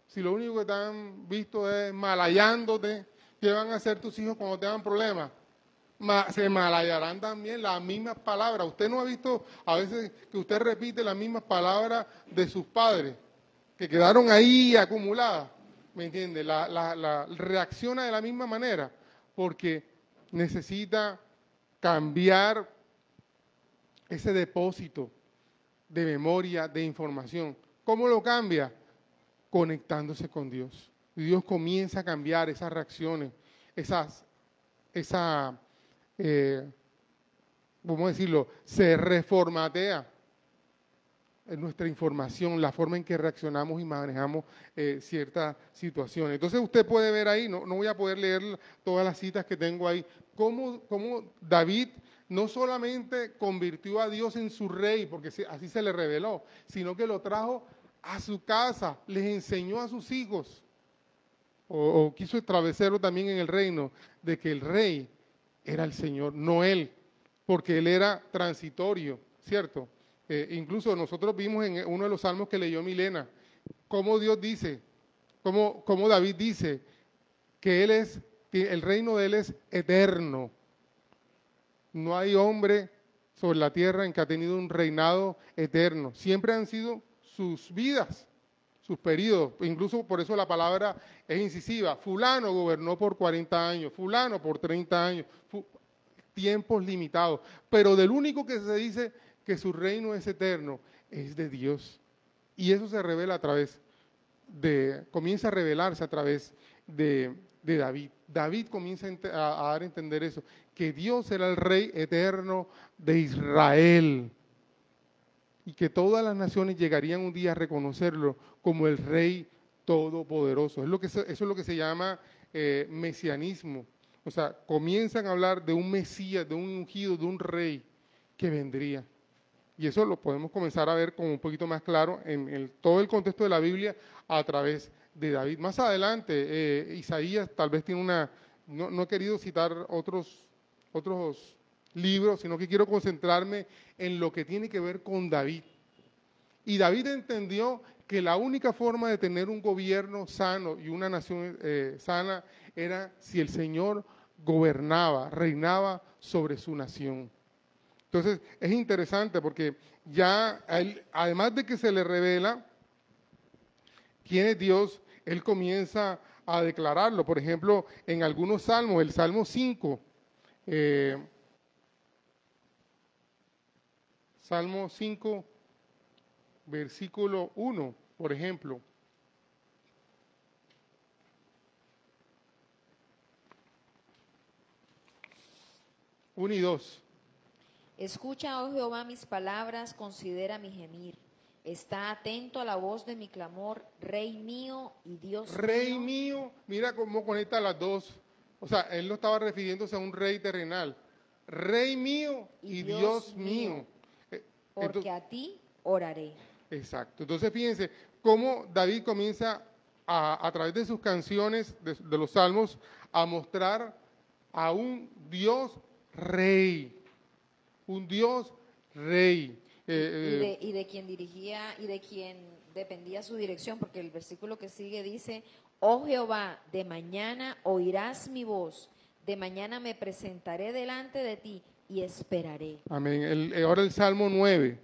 si lo único que te han visto es malayándote, ¿qué van a hacer tus hijos cuando tengan problemas? Se malayarán también las mismas palabras. Usted no ha visto a veces que usted repite las mismas palabras de sus padres, que quedaron ahí acumuladas. ¿Me entiende? Reacciona de la misma manera, porque necesita cambiar ese depósito de memoria, de información. ¿Cómo lo cambia? Conectándose con Dios. Y Dios comienza a cambiar esas reacciones, ¿cómo decirlo? Se reformatea en nuestra información, la forma en que reaccionamos y manejamos ciertas situaciones. Entonces usted puede ver ahí, no voy a poder leer todas las citas que tengo ahí, cómo David no solamente convirtió a Dios en su rey, porque así se le reveló, sino que lo trajo a su casa, les enseñó a sus hijos, o quiso establecerlo también en el reino, de que el rey era el Señor, no él, porque él era transitorio, ¿cierto? Incluso nosotros vimos en uno de los salmos que leyó Milena, cómo Dios dice, cómo David dice que el reino de él es eterno. No hay hombre sobre la tierra en que ha tenido un reinado eterno. Siempre han sido sus vidas, sus periodos. Incluso por eso la palabra es incisiva. Fulano gobernó por 40 años, fulano por 30 años, tiempos limitados. Pero del único que se dice que su reino es eterno es de Dios. Y eso se revela comienza a revelarse a través de David. David comienza a dar a entender eso, que Dios era el rey eterno de Israel y que todas las naciones llegarían un día a reconocerlo como el rey todopoderoso. Eso es lo que se llama mesianismo. O sea, comienzan a hablar de un Mesías, de un ungido, de un rey que vendría. Y eso lo podemos comenzar a ver como un poquito más claro en todo el contexto de la Biblia a través de David. Más adelante, Isaías tal vez tiene no he querido citar otros libros, sino que quiero concentrarme en lo que tiene que ver con David. Y David entendió que la única forma de tener un gobierno sano y una nación sana era si el Señor gobernaba, reinaba sobre su nación. Entonces, es interesante porque ya, además de que se le revela quién es Dios, él comienza a declararlo. Por ejemplo, en algunos salmos, el Salmo 5, Salmo 5, versículo 1, por ejemplo. Uno y 2. Escucha, oh Jehová, mis palabras, considera mi gemir. Está atento a la voz de mi clamor, Rey mío y Dios mío. Rey mío, mira cómo conecta las dos. O sea, él no estaba refiriéndose a un rey terrenal. Rey mío y Dios mío. Porque a ti oraré. Exacto. Entonces, fíjense cómo David comienza a través de sus canciones, de los salmos, a mostrar a un Dios rey. Un Dios rey. Y de quien dirigía y de quien dependía su dirección, porque el versículo que sigue dice, oh Jehová, de mañana oirás mi voz, de mañana me presentaré delante de ti y esperaré. Amén. Ahora el Salmo 9.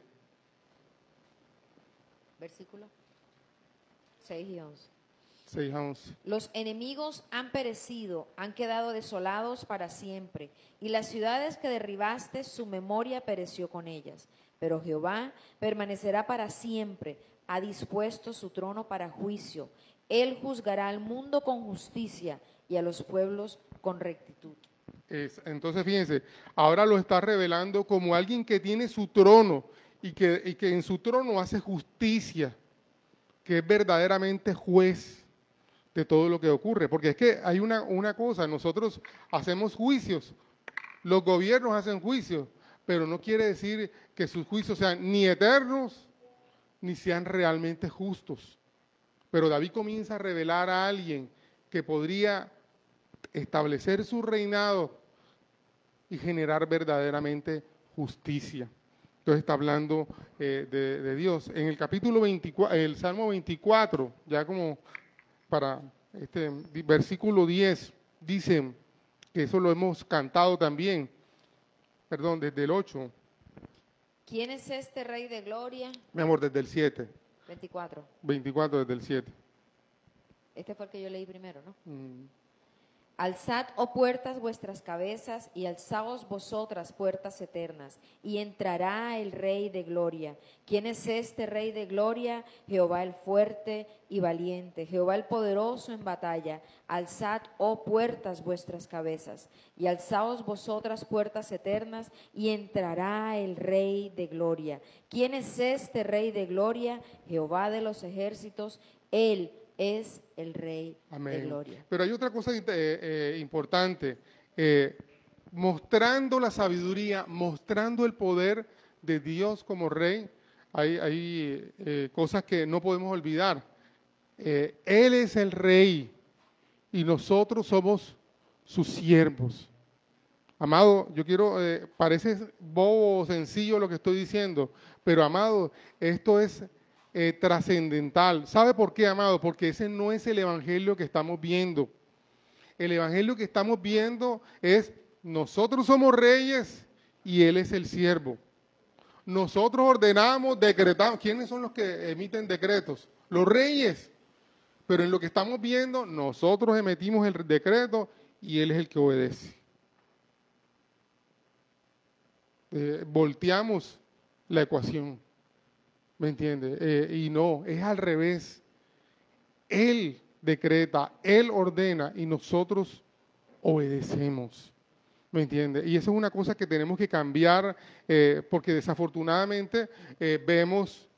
Versículo 6 y 11. 6 a 11. Los enemigos han perecido, han quedado desolados para siempre, y las ciudades que derribaste, su memoria pereció con ellas. Pero Jehová permanecerá para siempre, ha dispuesto su trono para juicio. Él juzgará al mundo con justicia y a los pueblos con rectitud. Entonces, fíjense, ahora lo está revelando como alguien que tiene su trono y que en su trono hace justicia, que es verdaderamente juez de todo lo que ocurre. Porque es que hay una cosa, nosotros hacemos juicios, los gobiernos hacen juicios, pero no quiere decir que sus juicios sean ni eternos, ni sean realmente justos. Pero David comienza a revelar a alguien que podría establecer su reinado y generar verdaderamente justicia. Entonces está hablando de Dios. En el capítulo 24, el Salmo 24, ya como para este versículo 10, dice que eso lo hemos cantado también, perdón, desde el 8. ¿Quién es este Rey de gloria? Mi amor, desde el 7. 24. 24 desde el 7. Este fue el que yo leí primero, ¿no? Alzad, oh puertas, vuestras cabezas, y alzaos vosotras, puertas eternas, y entrará el Rey de gloria. ¿Quién es este Rey de gloria? Jehová el fuerte y valiente, Jehová el poderoso en batalla. Alzad, oh puertas, vuestras cabezas, y alzaos vosotras, puertas eternas, y entrará el Rey de gloria. ¿Quién es este Rey de gloria? Jehová de los ejércitos, Él es el Rey Amén. de gloria. Pero hay otra cosa importante, mostrando la sabiduría, mostrando el poder de Dios como Rey, hay cosas que no podemos olvidar. Él es el Rey y nosotros somos sus siervos. Amado, yo quiero, parece bobo o sencillo lo que estoy diciendo, pero amado, esto es trascendental. ¿Sabe por qué, amado? Porque ese no es el evangelio que estamos viendo. El evangelio que estamos viendo es nosotros somos reyes y Él es el siervo. Nosotros ordenamos, decretamos. ¿Quiénes son los que emiten decretos? Los reyes. Pero en lo que estamos viendo, nosotros emitimos el decreto y Él es el que obedece. Volteamos la ecuación. ¿Me entiende? Y no, es al revés. Él decreta, Él ordena y nosotros obedecemos. ¿Me entiende? Y eso es una cosa que tenemos que cambiar porque desafortunadamente vemos,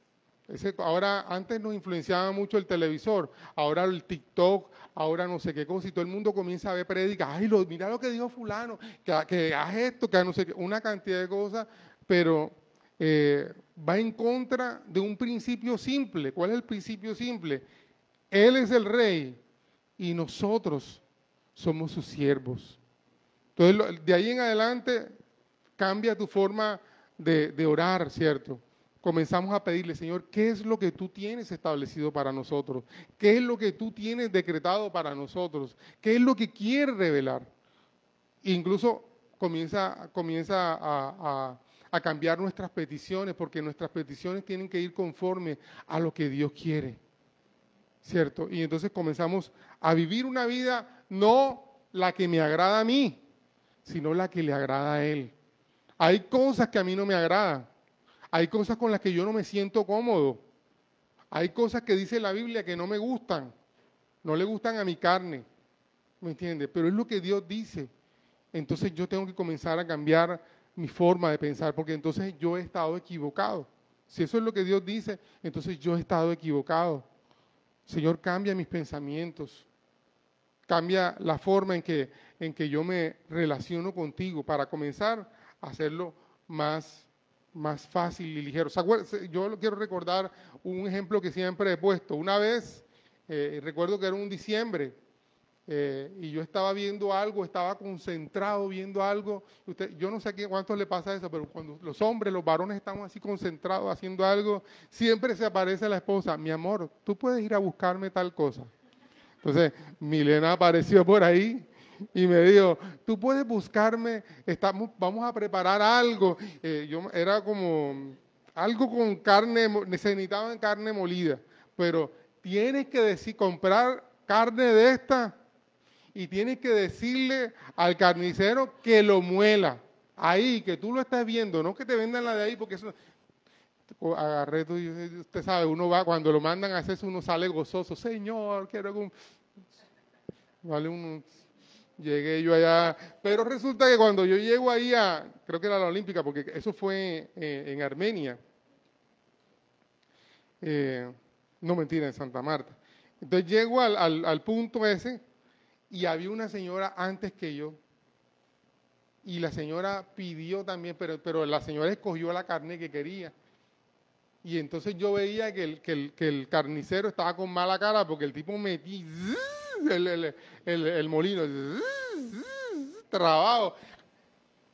ahora antes nos influenciaba mucho el televisor, ahora el TikTok, ahora no sé qué cosa y todo el mundo comienza a ver prédicas, ay, mira lo que dijo fulano, que haz esto, que no sé qué, una cantidad de cosas, pero va en contra de un principio simple. ¿Cuál es el principio simple? Él es el Rey y nosotros somos sus siervos. Entonces, de ahí en adelante, cambia tu forma de orar, ¿cierto? Comenzamos a pedirle, Señor, ¿qué es lo que tú tienes establecido para nosotros? ¿Qué es lo que tú tienes decretado para nosotros? ¿Qué es lo que quieres revelar? Incluso comienza a cambiar nuestras peticiones, porque nuestras peticiones tienen que ir conforme a lo que Dios quiere, ¿cierto? Y entonces comenzamos a vivir una vida, no la que me agrada a mí, sino la que le agrada a Él. Hay cosas que a mí no me agradan, hay cosas con las que yo no me siento cómodo, hay cosas que dice la Biblia que no me gustan, no le gustan a mi carne, ¿me entiende? Pero es lo que Dios dice. Entonces yo tengo que comenzar a cambiar mi forma de pensar, porque entonces yo he estado equivocado. Si eso es lo que Dios dice, entonces yo he estado equivocado. Señor, cambia mis pensamientos, cambia la forma en que yo me relaciono contigo para comenzar a hacerlo más fácil y ligero. Yo quiero recordar un ejemplo que siempre he puesto. Una vez, recuerdo que era un diciembre, y yo estaba viendo algo, estaba concentrado viendo algo. Yo no sé a cuántos le pasa eso, pero cuando los hombres, los varones estamos así concentrados haciendo algo, siempre se aparece la esposa, mi amor, tú puedes ir a buscarme tal cosa. Entonces, Milena apareció por ahí y me dijo, tú puedes buscarme, vamos a preparar algo. Era como algo con carne, se necesitaba carne molida, pero tienes que comprar carne de esta y tienes que decirle al carnicero que lo muela. Ahí, que tú lo estés viendo, no que te vendan la de ahí, porque eso... Agarré tú, usted sabe, uno va, cuando lo mandan a hacer eso, uno sale gozoso. Señor, quiero que vale uno... Llegué yo allá, pero resulta que cuando yo llego ahí creo que era la Olímpica, porque eso fue en Armenia, no mentira, en Santa Marta. Entonces llego al punto ese y había una señora antes que yo, y la señora pidió también, pero la señora escogió la carne que quería. Y entonces yo veía que el carnicero estaba con mala cara porque el tipo metía el molino, trabado.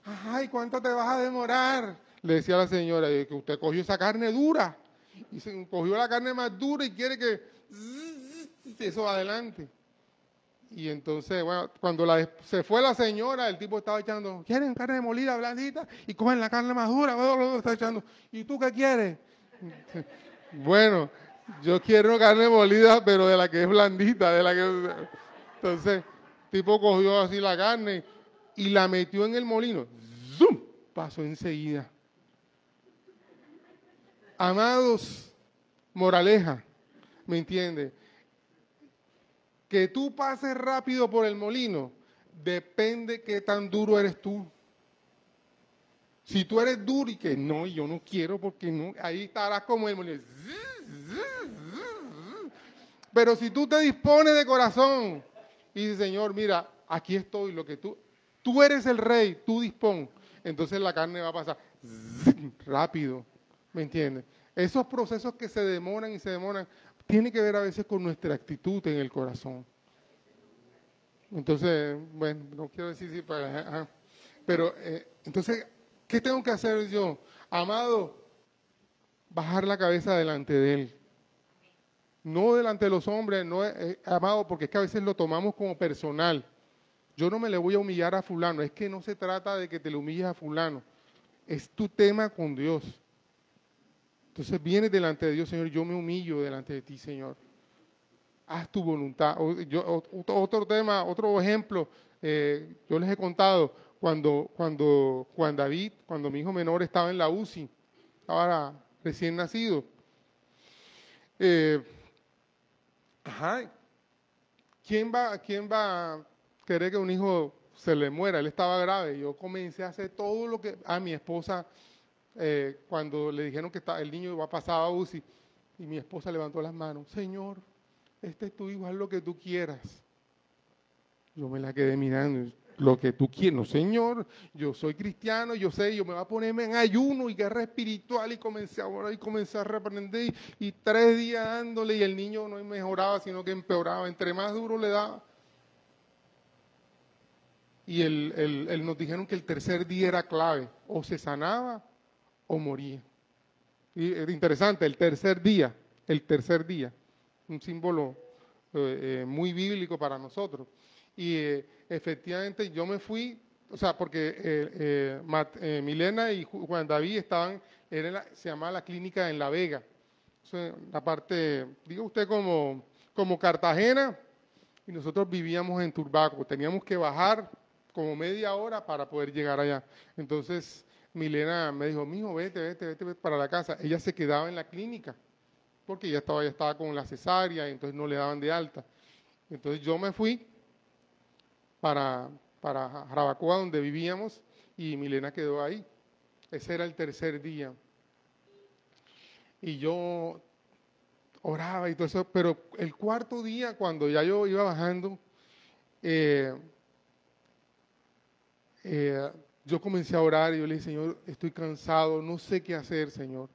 Ay, ¿cuánto te vas a demorar? Le decía a la señora, que usted cogió esa carne dura. Y se cogió la carne más dura y quiere que eso va adelante. Y entonces, bueno, cuando se fue la señora, el tipo estaba echando, ¿quieren carne molida, blandita? Y cogen la carne más dura, está echando. ¿Y tú qué quieres? Bueno, yo quiero carne molida, pero de la que es blandita, de la que... Entonces, el tipo cogió así la carne y la metió en el molino. ¡Zum! Pasó enseguida. Amados, moraleja, ¿me entiendes? Que tú pases rápido por el molino, depende qué tan duro eres tú. Si tú eres duro y que no, yo no quiero porque no, ahí estarás como el molino. Pero si tú te dispones de corazón y dices, Señor, mira, aquí estoy, lo que tú eres el rey, tú dispón, entonces la carne va a pasar rápido, ¿me entiendes? Esos procesos que se demoran y se demoran, tiene que ver a veces con nuestra actitud en el corazón. Entonces, bueno, no quiero decir sí, pero entonces, ¿qué tengo que hacer yo? Amado, bajar la cabeza delante de Él. No delante de los hombres, no, amado, porque es que a veces lo tomamos como personal. Yo no me le voy a humillar a fulano, es que no se trata de que te le humilles a fulano, es tu tema con Dios. Entonces vienes delante de Dios, Señor, yo me humillo delante de ti, Señor. Haz tu voluntad. Otro tema, otro ejemplo, yo les he contado, cuando Juan David, cuando mi hijo menor estaba en la UCI, ahora recién nacido, ¿quién va a querer que un hijo se le muera? Él estaba grave. Yo comencé a hacer todo lo que a mi esposa, cuando le dijeron que el niño iba a pasar a UCI, y mi esposa levantó las manos, Señor, este es tu hijo, haz lo que tú quieras. Yo me la quedé mirando, lo que tú quieras, no, Señor, yo soy cristiano, yo sé, yo me voy a ponerme en ayuno y guerra espiritual, y comencé a orar y comencé a reprender, y 3 días dándole, y el niño no mejoraba, sino que empeoraba, entre más duro le daba. Y nos dijeron que el tercer día era clave, o se sanaba o moría. Y es interesante, el tercer día, un símbolo muy bíblico para nosotros. Y efectivamente yo me fui, o sea, porque Milena y Juan David estaban, se llamaba la clínica en La Vega. O sea, la parte, diga usted como Cartagena, y nosotros vivíamos en Turbaco. Teníamos que bajar como media hora para poder llegar allá. Entonces Milena me dijo, mijo, vete para la casa. Ella se quedaba en la clínica, porque ya estaba con la cesárea, y entonces no le daban de alta. Entonces yo me fui para Jarabacoa, donde vivíamos, y Milena quedó ahí. Ese era el tercer día. Y yo oraba y todo eso, pero el cuarto día, cuando ya yo iba bajando, yo comencé a orar y yo le dije, Señor, estoy cansado, no sé qué hacer, Señor.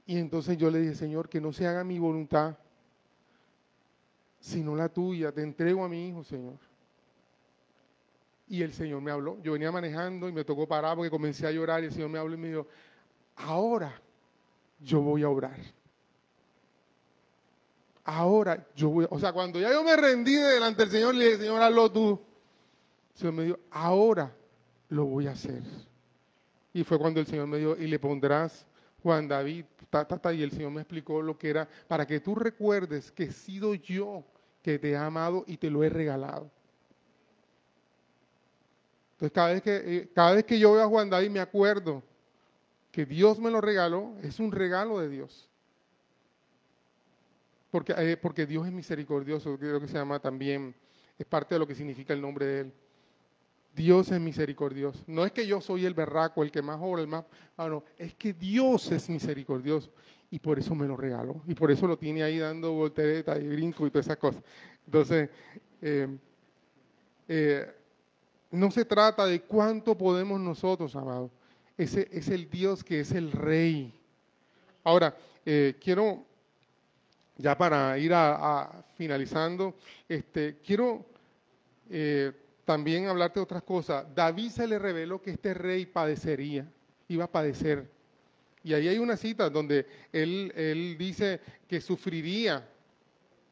Y entonces yo le dije, Señor, que no se haga mi voluntad, sino la tuya. Te entrego a mi hijo, Señor. Y el Señor me habló. Yo venía manejando y me tocó parar porque comencé a llorar y el Señor me habló y me dijo, ahora yo voy a orar. Ahora yo voy a... O sea, cuando ya yo me rendí delante del Señor, le dije, Señor, hazlo tú. El Señor me dijo, ahora lo voy a hacer. Y fue cuando el Señor me dijo, y le pondrás Juan David, y el Señor me explicó lo que era, para que tú recuerdes que he sido yo que te ha amado y te lo he regalado. Entonces cada vez que yo veo a Juan David me acuerdo que Dios me lo regaló, es un regalo de Dios. Porque Dios es misericordioso, creo que se llama también, es parte de lo que significa el nombre de Él. Dios es misericordioso. No es que yo soy el berraco, el que más obra, el más... no, es que Dios es misericordioso y por eso me lo regaló. Y por eso lo tiene ahí dando voltereta y brinco y todas esas cosas. Entonces, no se trata de cuánto podemos nosotros, amados. Ese es el Dios que es el Rey. Ahora, quiero, ya para ir a finalizando, quiero también hablarte de otras cosas. David se le reveló que este rey padecería, iba a padecer. Y ahí hay una cita donde él dice que sufriría.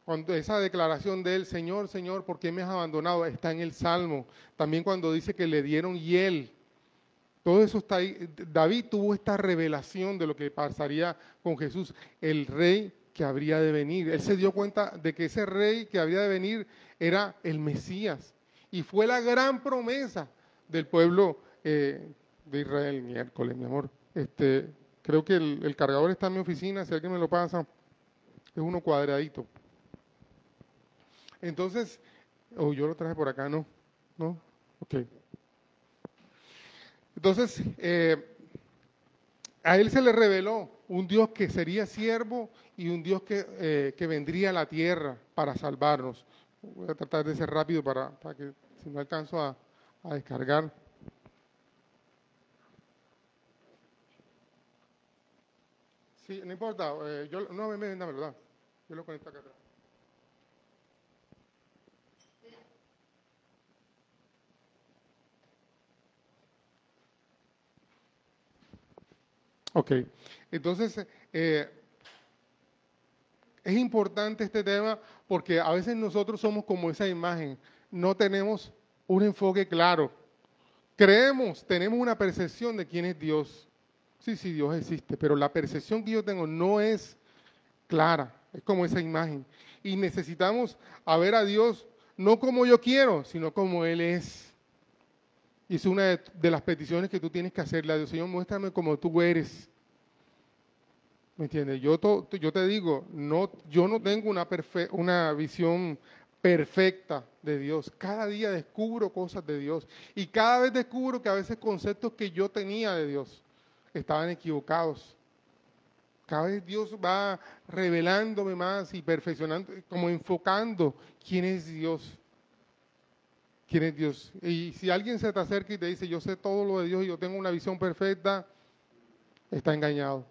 Cuando esa declaración de él, Señor, Señor, ¿por qué me has abandonado? Está en el Salmo. También cuando dice que le dieron hiel. Todo eso está ahí. David tuvo esta revelación de lo que pasaría con Jesús, el rey que habría de venir. Él se dio cuenta de que ese rey que habría de venir era el Mesías. Y fue la gran promesa del pueblo de Israel. Miércoles, mi amor. Creo que el cargador está en mi oficina, si alguien me lo pasa, es uno cuadradito. Entonces, yo lo traje por acá, ¿no? ¿No? Ok. Entonces, a él se le reveló un Dios que sería siervo y un Dios que vendría a la tierra para salvarnos. Voy a tratar de ser rápido para que si no alcanzo a descargar. Sí, no importa, no me venda, ¿verdad? Yo lo conecto acá atrás. Ok, entonces es importante este tema porque a veces nosotros somos como esa imagen, no tenemos un enfoque claro. Tenemos una percepción de quién es Dios. Sí, sí, Dios existe, pero la percepción que yo tengo no es clara, es como esa imagen. Y necesitamos ver a Dios no como yo quiero, sino como Él es. Y es una de las peticiones que tú tienes que hacerle a Dios. Señor, muéstrame como tú eres. ¿Me entiendes? Yo te digo, yo no tengo una visión perfecta de Dios. Cada día descubro cosas de Dios. Y cada vez descubro que a veces conceptos que yo tenía de Dios estaban equivocados. Cada vez Dios va revelándome más y perfeccionando, como enfocando quién es Dios. ¿Quién es Dios? Y si alguien se te acerca y te dice, yo sé todo lo de Dios y yo tengo una visión perfecta, está engañado.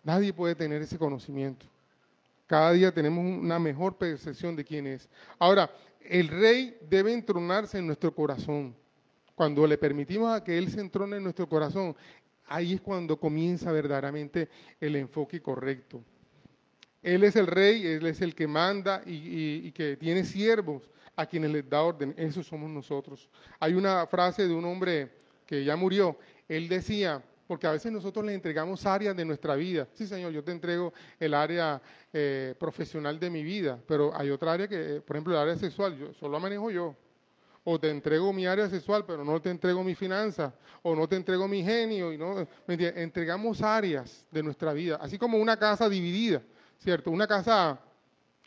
Nadie puede tener ese conocimiento. Cada día tenemos una mejor percepción de quién es. Ahora, el rey debe entronarse en nuestro corazón. Cuando le permitimos a que Él se entrone en nuestro corazón, ahí es cuando comienza verdaderamente el enfoque correcto. Él es el rey, Él es el que manda y que tiene siervos a quienes les da orden. Esos somos nosotros. Hay una frase de un hombre que ya murió. Él decía, porque a veces nosotros le entregamos áreas de nuestra vida. Sí, Señor, yo te entrego el área profesional de mi vida, pero hay otra área que, por ejemplo, el área sexual, yo solo la manejo yo. O te entrego mi área sexual, pero no te entrego mi finanza, o no te entrego mi genio, y no, entregamos áreas de nuestra vida, así como una casa dividida, ¿cierto? Una casa.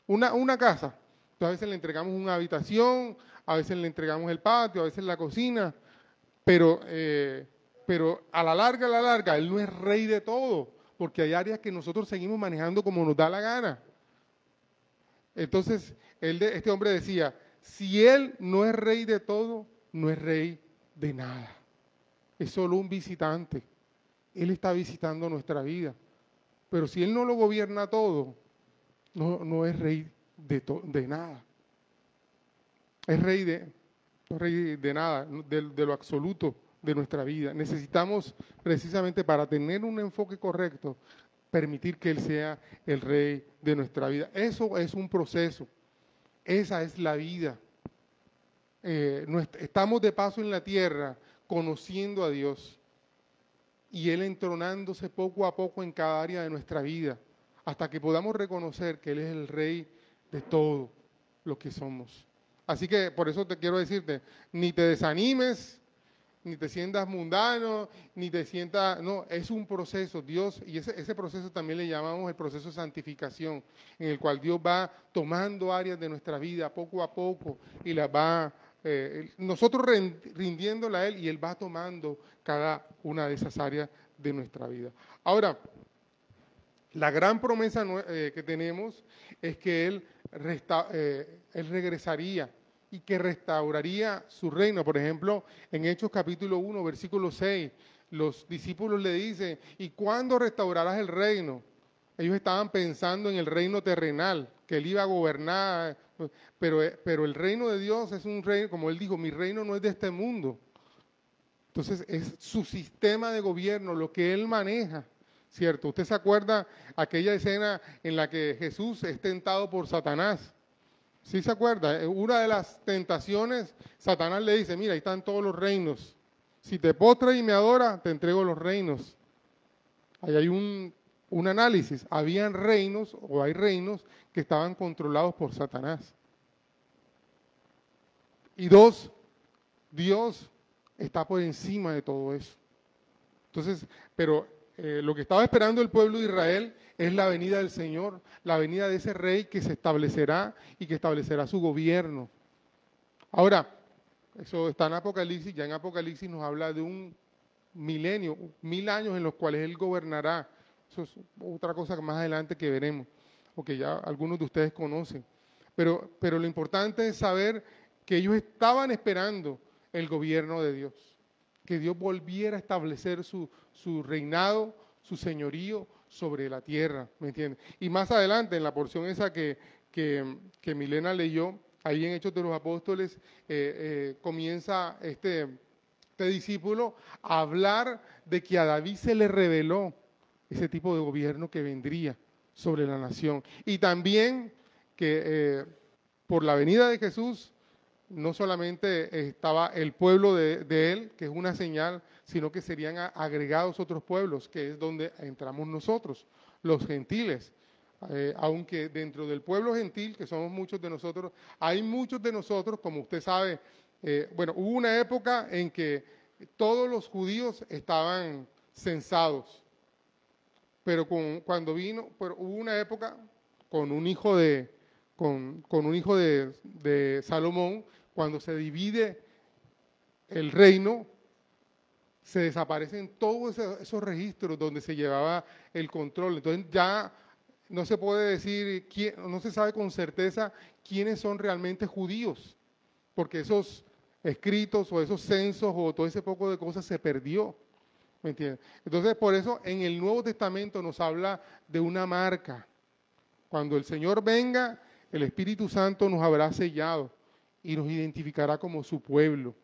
Entonces, a veces le entregamos una habitación, a veces le entregamos el patio, a veces la cocina, pero a la larga, Él no es rey de todo, porque hay áreas que nosotros seguimos manejando como nos da la gana. Entonces, este hombre decía, si Él no es rey de todo, no es rey de nada. Es solo un visitante. Él está visitando nuestra vida. Pero si Él no lo gobierna todo, no es rey de nada. Es no es rey de nada, de lo absoluto de nuestra vida. Necesitamos, precisamente para tener un enfoque correcto, permitir que Él sea el rey de nuestra vida. Eso es un proceso. Esa es la vida. Estamos de paso en la tierra conociendo a Dios y Él entronándose poco a poco en cada área de nuestra vida hasta que podamos reconocer que Él es el Rey de todo lo que somos. Así que por eso te quiero decirte, ni te desanimes, ni te sientas mundano, ni te sientas, no, es un proceso, Dios, y ese proceso también le llamamos el proceso de santificación, en el cual Dios va tomando áreas de nuestra vida poco a poco y las va, nosotros rindiéndola a Él y Él va tomando cada una de esas áreas de nuestra vida. Ahora, la gran promesa que tenemos es que Él regresaría y que restauraría su reino. Por ejemplo, en Hechos capítulo 1, versículo 6, los discípulos le dicen, ¿y cuándo restaurarás el reino? Ellos estaban pensando en el reino terrenal, que Él iba a gobernar, pero el reino de Dios es un reino, como Él dijo, mi reino no es de este mundo. Entonces es su sistema de gobierno, lo que Él maneja, ¿cierto? ¿Usted se acuerda aquella escena en la que Jesús es tentado por Satanás? ¿Sí se acuerda? Una de las tentaciones, Satanás le dice, mira, ahí están todos los reinos. Si te postras y me adoras, te entrego los reinos. Ahí hay un análisis. Habían reinos, o hay reinos, que estaban controlados por Satanás. Y dos, Dios está por encima de todo eso. Entonces, pero lo que estaba esperando el pueblo de Israel es la venida del Señor, la venida de ese rey que se establecerá y que establecerá su gobierno. Ahora, eso está en Apocalipsis, ya en Apocalipsis nos habla de un milenio, 1000 años en los cuales Él gobernará. Eso es otra cosa más adelante que veremos, o que ya algunos de ustedes conocen. Pero lo importante es saber que ellos estaban esperando el gobierno de Dios, que Dios volviera a establecer su reinado, su señorío sobre la tierra, ¿me entiendes? Y más adelante, en la porción esa que Milena leyó, ahí en Hechos de los Apóstoles, comienza este discípulo a hablar de que a David se le reveló ese tipo de gobierno que vendría sobre la nación. Y también que por la venida de Jesús, no solamente estaba el pueblo de Él, que es una señal, sino que serían agregados otros pueblos, que es donde entramos nosotros, los gentiles. Aunque dentro del pueblo gentil, que somos muchos de nosotros, hay muchos de nosotros, como usted sabe, hubo una época en que todos los judíos estaban censados, pero hubo una época con un hijo de Salomón, cuando se divide el reino, se desaparecen todos esos registros donde se llevaba el control. Entonces ya no se puede decir, no se sabe con certeza quiénes son realmente judíos, porque esos escritos o esos censos o todo ese poco de cosas se perdió, ¿me entiendes? Entonces por eso en el Nuevo Testamento nos habla de una marca. Cuando el Señor venga, el Espíritu Santo nos habrá sellado y nos identificará como su pueblo.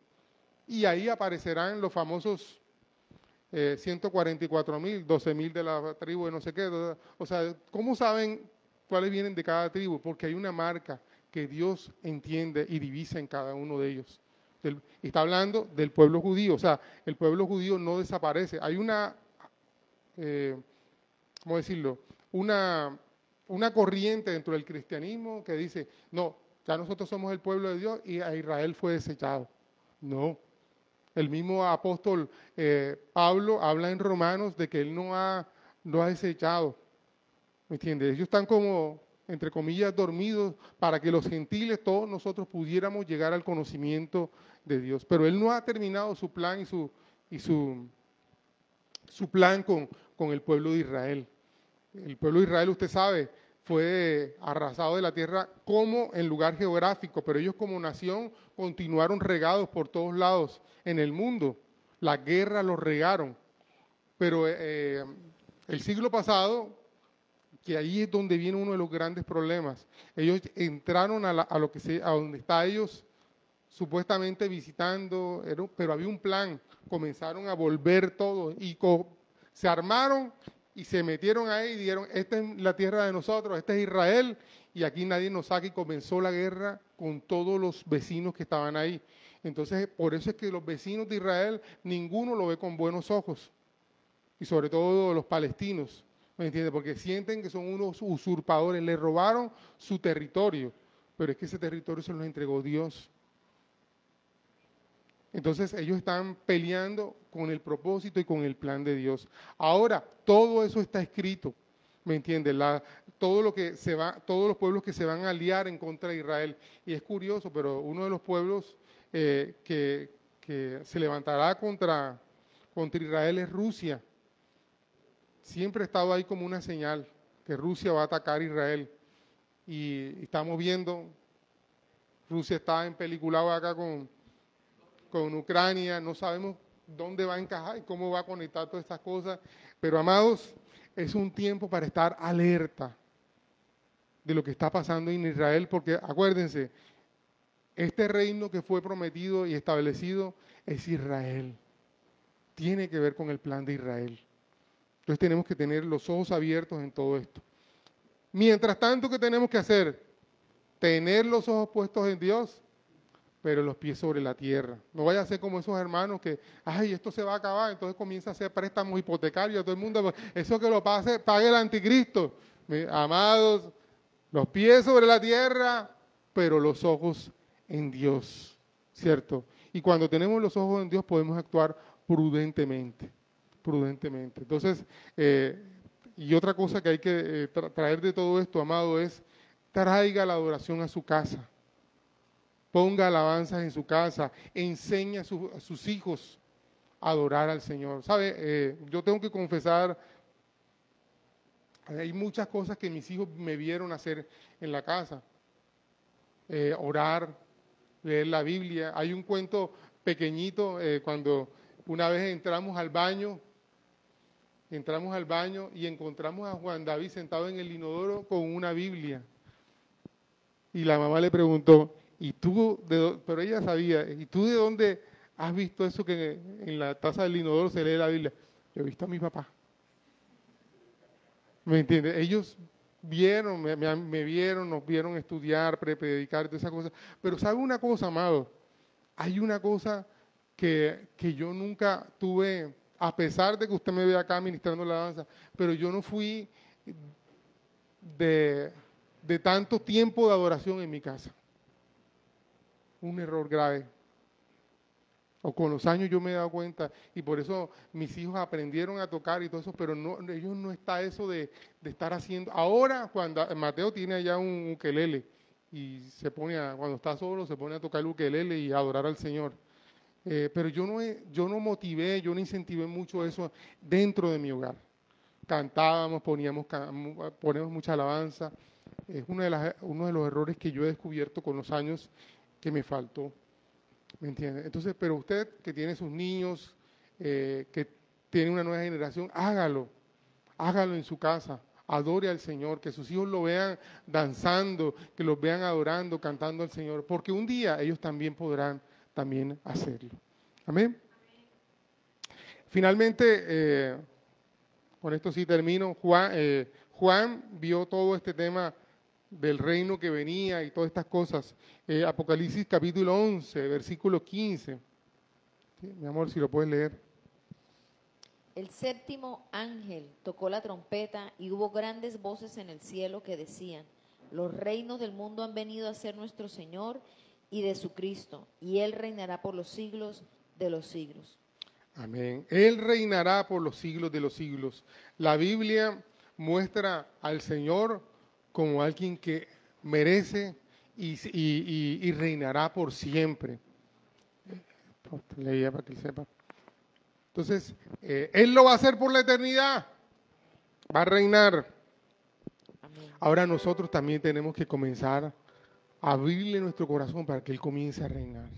Y ahí aparecerán los famosos 144,000, 12,000 de la tribu de no sé qué. O sea, ¿cómo saben cuáles vienen de cada tribu? Porque hay una marca que Dios entiende y divisa en cada uno de ellos. Y está hablando del pueblo judío. O sea, el pueblo judío no desaparece. Hay una, ¿cómo decirlo? Una corriente dentro del cristianismo que dice, no, ya nosotros somos el pueblo de Dios y a Israel fue desechado. No. El mismo apóstol Pablo habla en Romanos de que él no ha desechado. ¿Me entiendes? Ellos están como, entre comillas, dormidos para que los gentiles, todos nosotros pudiéramos llegar al conocimiento de Dios. Pero él no ha terminado su plan y su plan con el pueblo de Israel. El pueblo de Israel, usted sabe, fue arrasado de la tierra como en lugar geográfico, pero ellos como nación continuaron regados por todos lados en el mundo. Las guerras los regaron. Pero el siglo pasado, que ahí es donde viene uno de los grandes problemas, ellos entraron a donde está ellos supuestamente visitando, pero había un plan, comenzaron a volver todo y se armaron y se metieron ahí y dijeron, esta es la tierra de nosotros, este es Israel, y aquí nadie nos saca, y comenzó la guerra con todos los vecinos que estaban ahí. Entonces, por eso es que los vecinos de Israel, ninguno lo ve con buenos ojos, y sobre todo los palestinos, ¿Me entiendes? Porque sienten que son unos usurpadores, le robaron su territorio, pero es que ese territorio se los entregó Dios. Entonces ellos están peleando con el propósito y con el plan de Dios. Ahora, todo eso está escrito, ¿me entiendes? Todo lo que se va, todos los pueblos que se van a aliar en contra de Israel. Y es curioso, pero uno de los pueblos que se levantará contra Israel es Rusia. Siempre ha estado ahí como una señal que Rusia va a atacar a Israel. Y estamos viendo, Rusia está empeliculado acá con Ucrania, no sabemos dónde va a encajar y cómo va a conectar todas estas cosas. Pero amados, es un tiempo para estar alerta de lo que está pasando en Israel, porque acuérdense, este reino que fue prometido y establecido es Israel. Tiene que ver con el plan de Israel. Entonces tenemos que tener los ojos abiertos en todo esto. Mientras tanto, ¿qué tenemos que hacer? Tener los ojos puestos en Dios, pero los pies sobre la tierra. No vaya a ser como esos hermanos que, ay, esto se va a acabar, entonces comienza a hacer préstamos hipotecarios a todo el mundo. Eso que lo pague el anticristo. Amados, los pies sobre la tierra, pero los ojos en Dios, ¿cierto? Y cuando tenemos los ojos en Dios podemos actuar prudentemente. Entonces, y otra cosa que hay que traer de todo esto, amado, es traiga la adoración a su casa. Ponga alabanzas en su casa, enseña a sus hijos a adorar al Señor. ¿Sabe? Yo tengo que confesar, hay muchas cosas que mis hijos me vieron hacer en la casa. Orar, leer la Biblia. Hay un cuento pequeñito cuando una vez entramos al baño y encontramos a Juan David sentado en el inodoro con una Biblia. Y la mamá le preguntó, ¿y tú pero ella sabía, ¿y tú de dónde has visto eso que en la taza del inodoro se lee la Biblia? Yo he visto a mi papá. ¿Me entiendes? Ellos vieron, me vieron, nos vieron estudiar, predicar, todas esas cosas. Pero ¿sabe una cosa, amado? Hay una cosa que yo nunca tuve, a pesar de que usted me ve acá ministrando la alabanza, pero yo no fui de tanto tiempo de adoración en mi casa. Un error grave. O con los años yo me he dado cuenta, y por eso mis hijos aprendieron a tocar y todo eso, pero no, ellos no está eso de estar haciendo. Ahora, cuando Mateo tiene allá un ukelele, y cuando está solo, se pone a tocar el ukelele y a adorar al Señor. Pero yo no motivé, yo no incentivé mucho eso dentro de mi hogar. Cantábamos, ponemos mucha alabanza. Es uno de los errores que yo he descubierto con los años que me faltó. ¿Me entiende? Entonces, pero usted que tiene sus niños, que tiene una nueva generación, hágalo en su casa, adore al Señor, que sus hijos lo vean danzando, que los vean adorando, cantando al Señor, porque un día ellos también podrán hacerlo. Amén. Finalmente, con esto sí termino, Juan vio todo este tema del reino que venía y todas estas cosas. Apocalipsis capítulo 11, versículo 15. ¿Sí? Mi amor, si lo puedes leer. El séptimo ángel tocó la trompeta y hubo grandes voces en el cielo que decían, los reinos del mundo han venido a ser nuestro Señor y de su Cristo, y Él reinará por los siglos de los siglos. Amén. Él reinará por los siglos de los siglos. La Biblia muestra al Señor como alguien que merece y reinará por siempre. Leía para que él sepa. Entonces, Él lo va a hacer por la eternidad. Va a reinar. Amén. Ahora nosotros también tenemos que comenzar a abrirle nuestro corazón para que Él comience a reinar.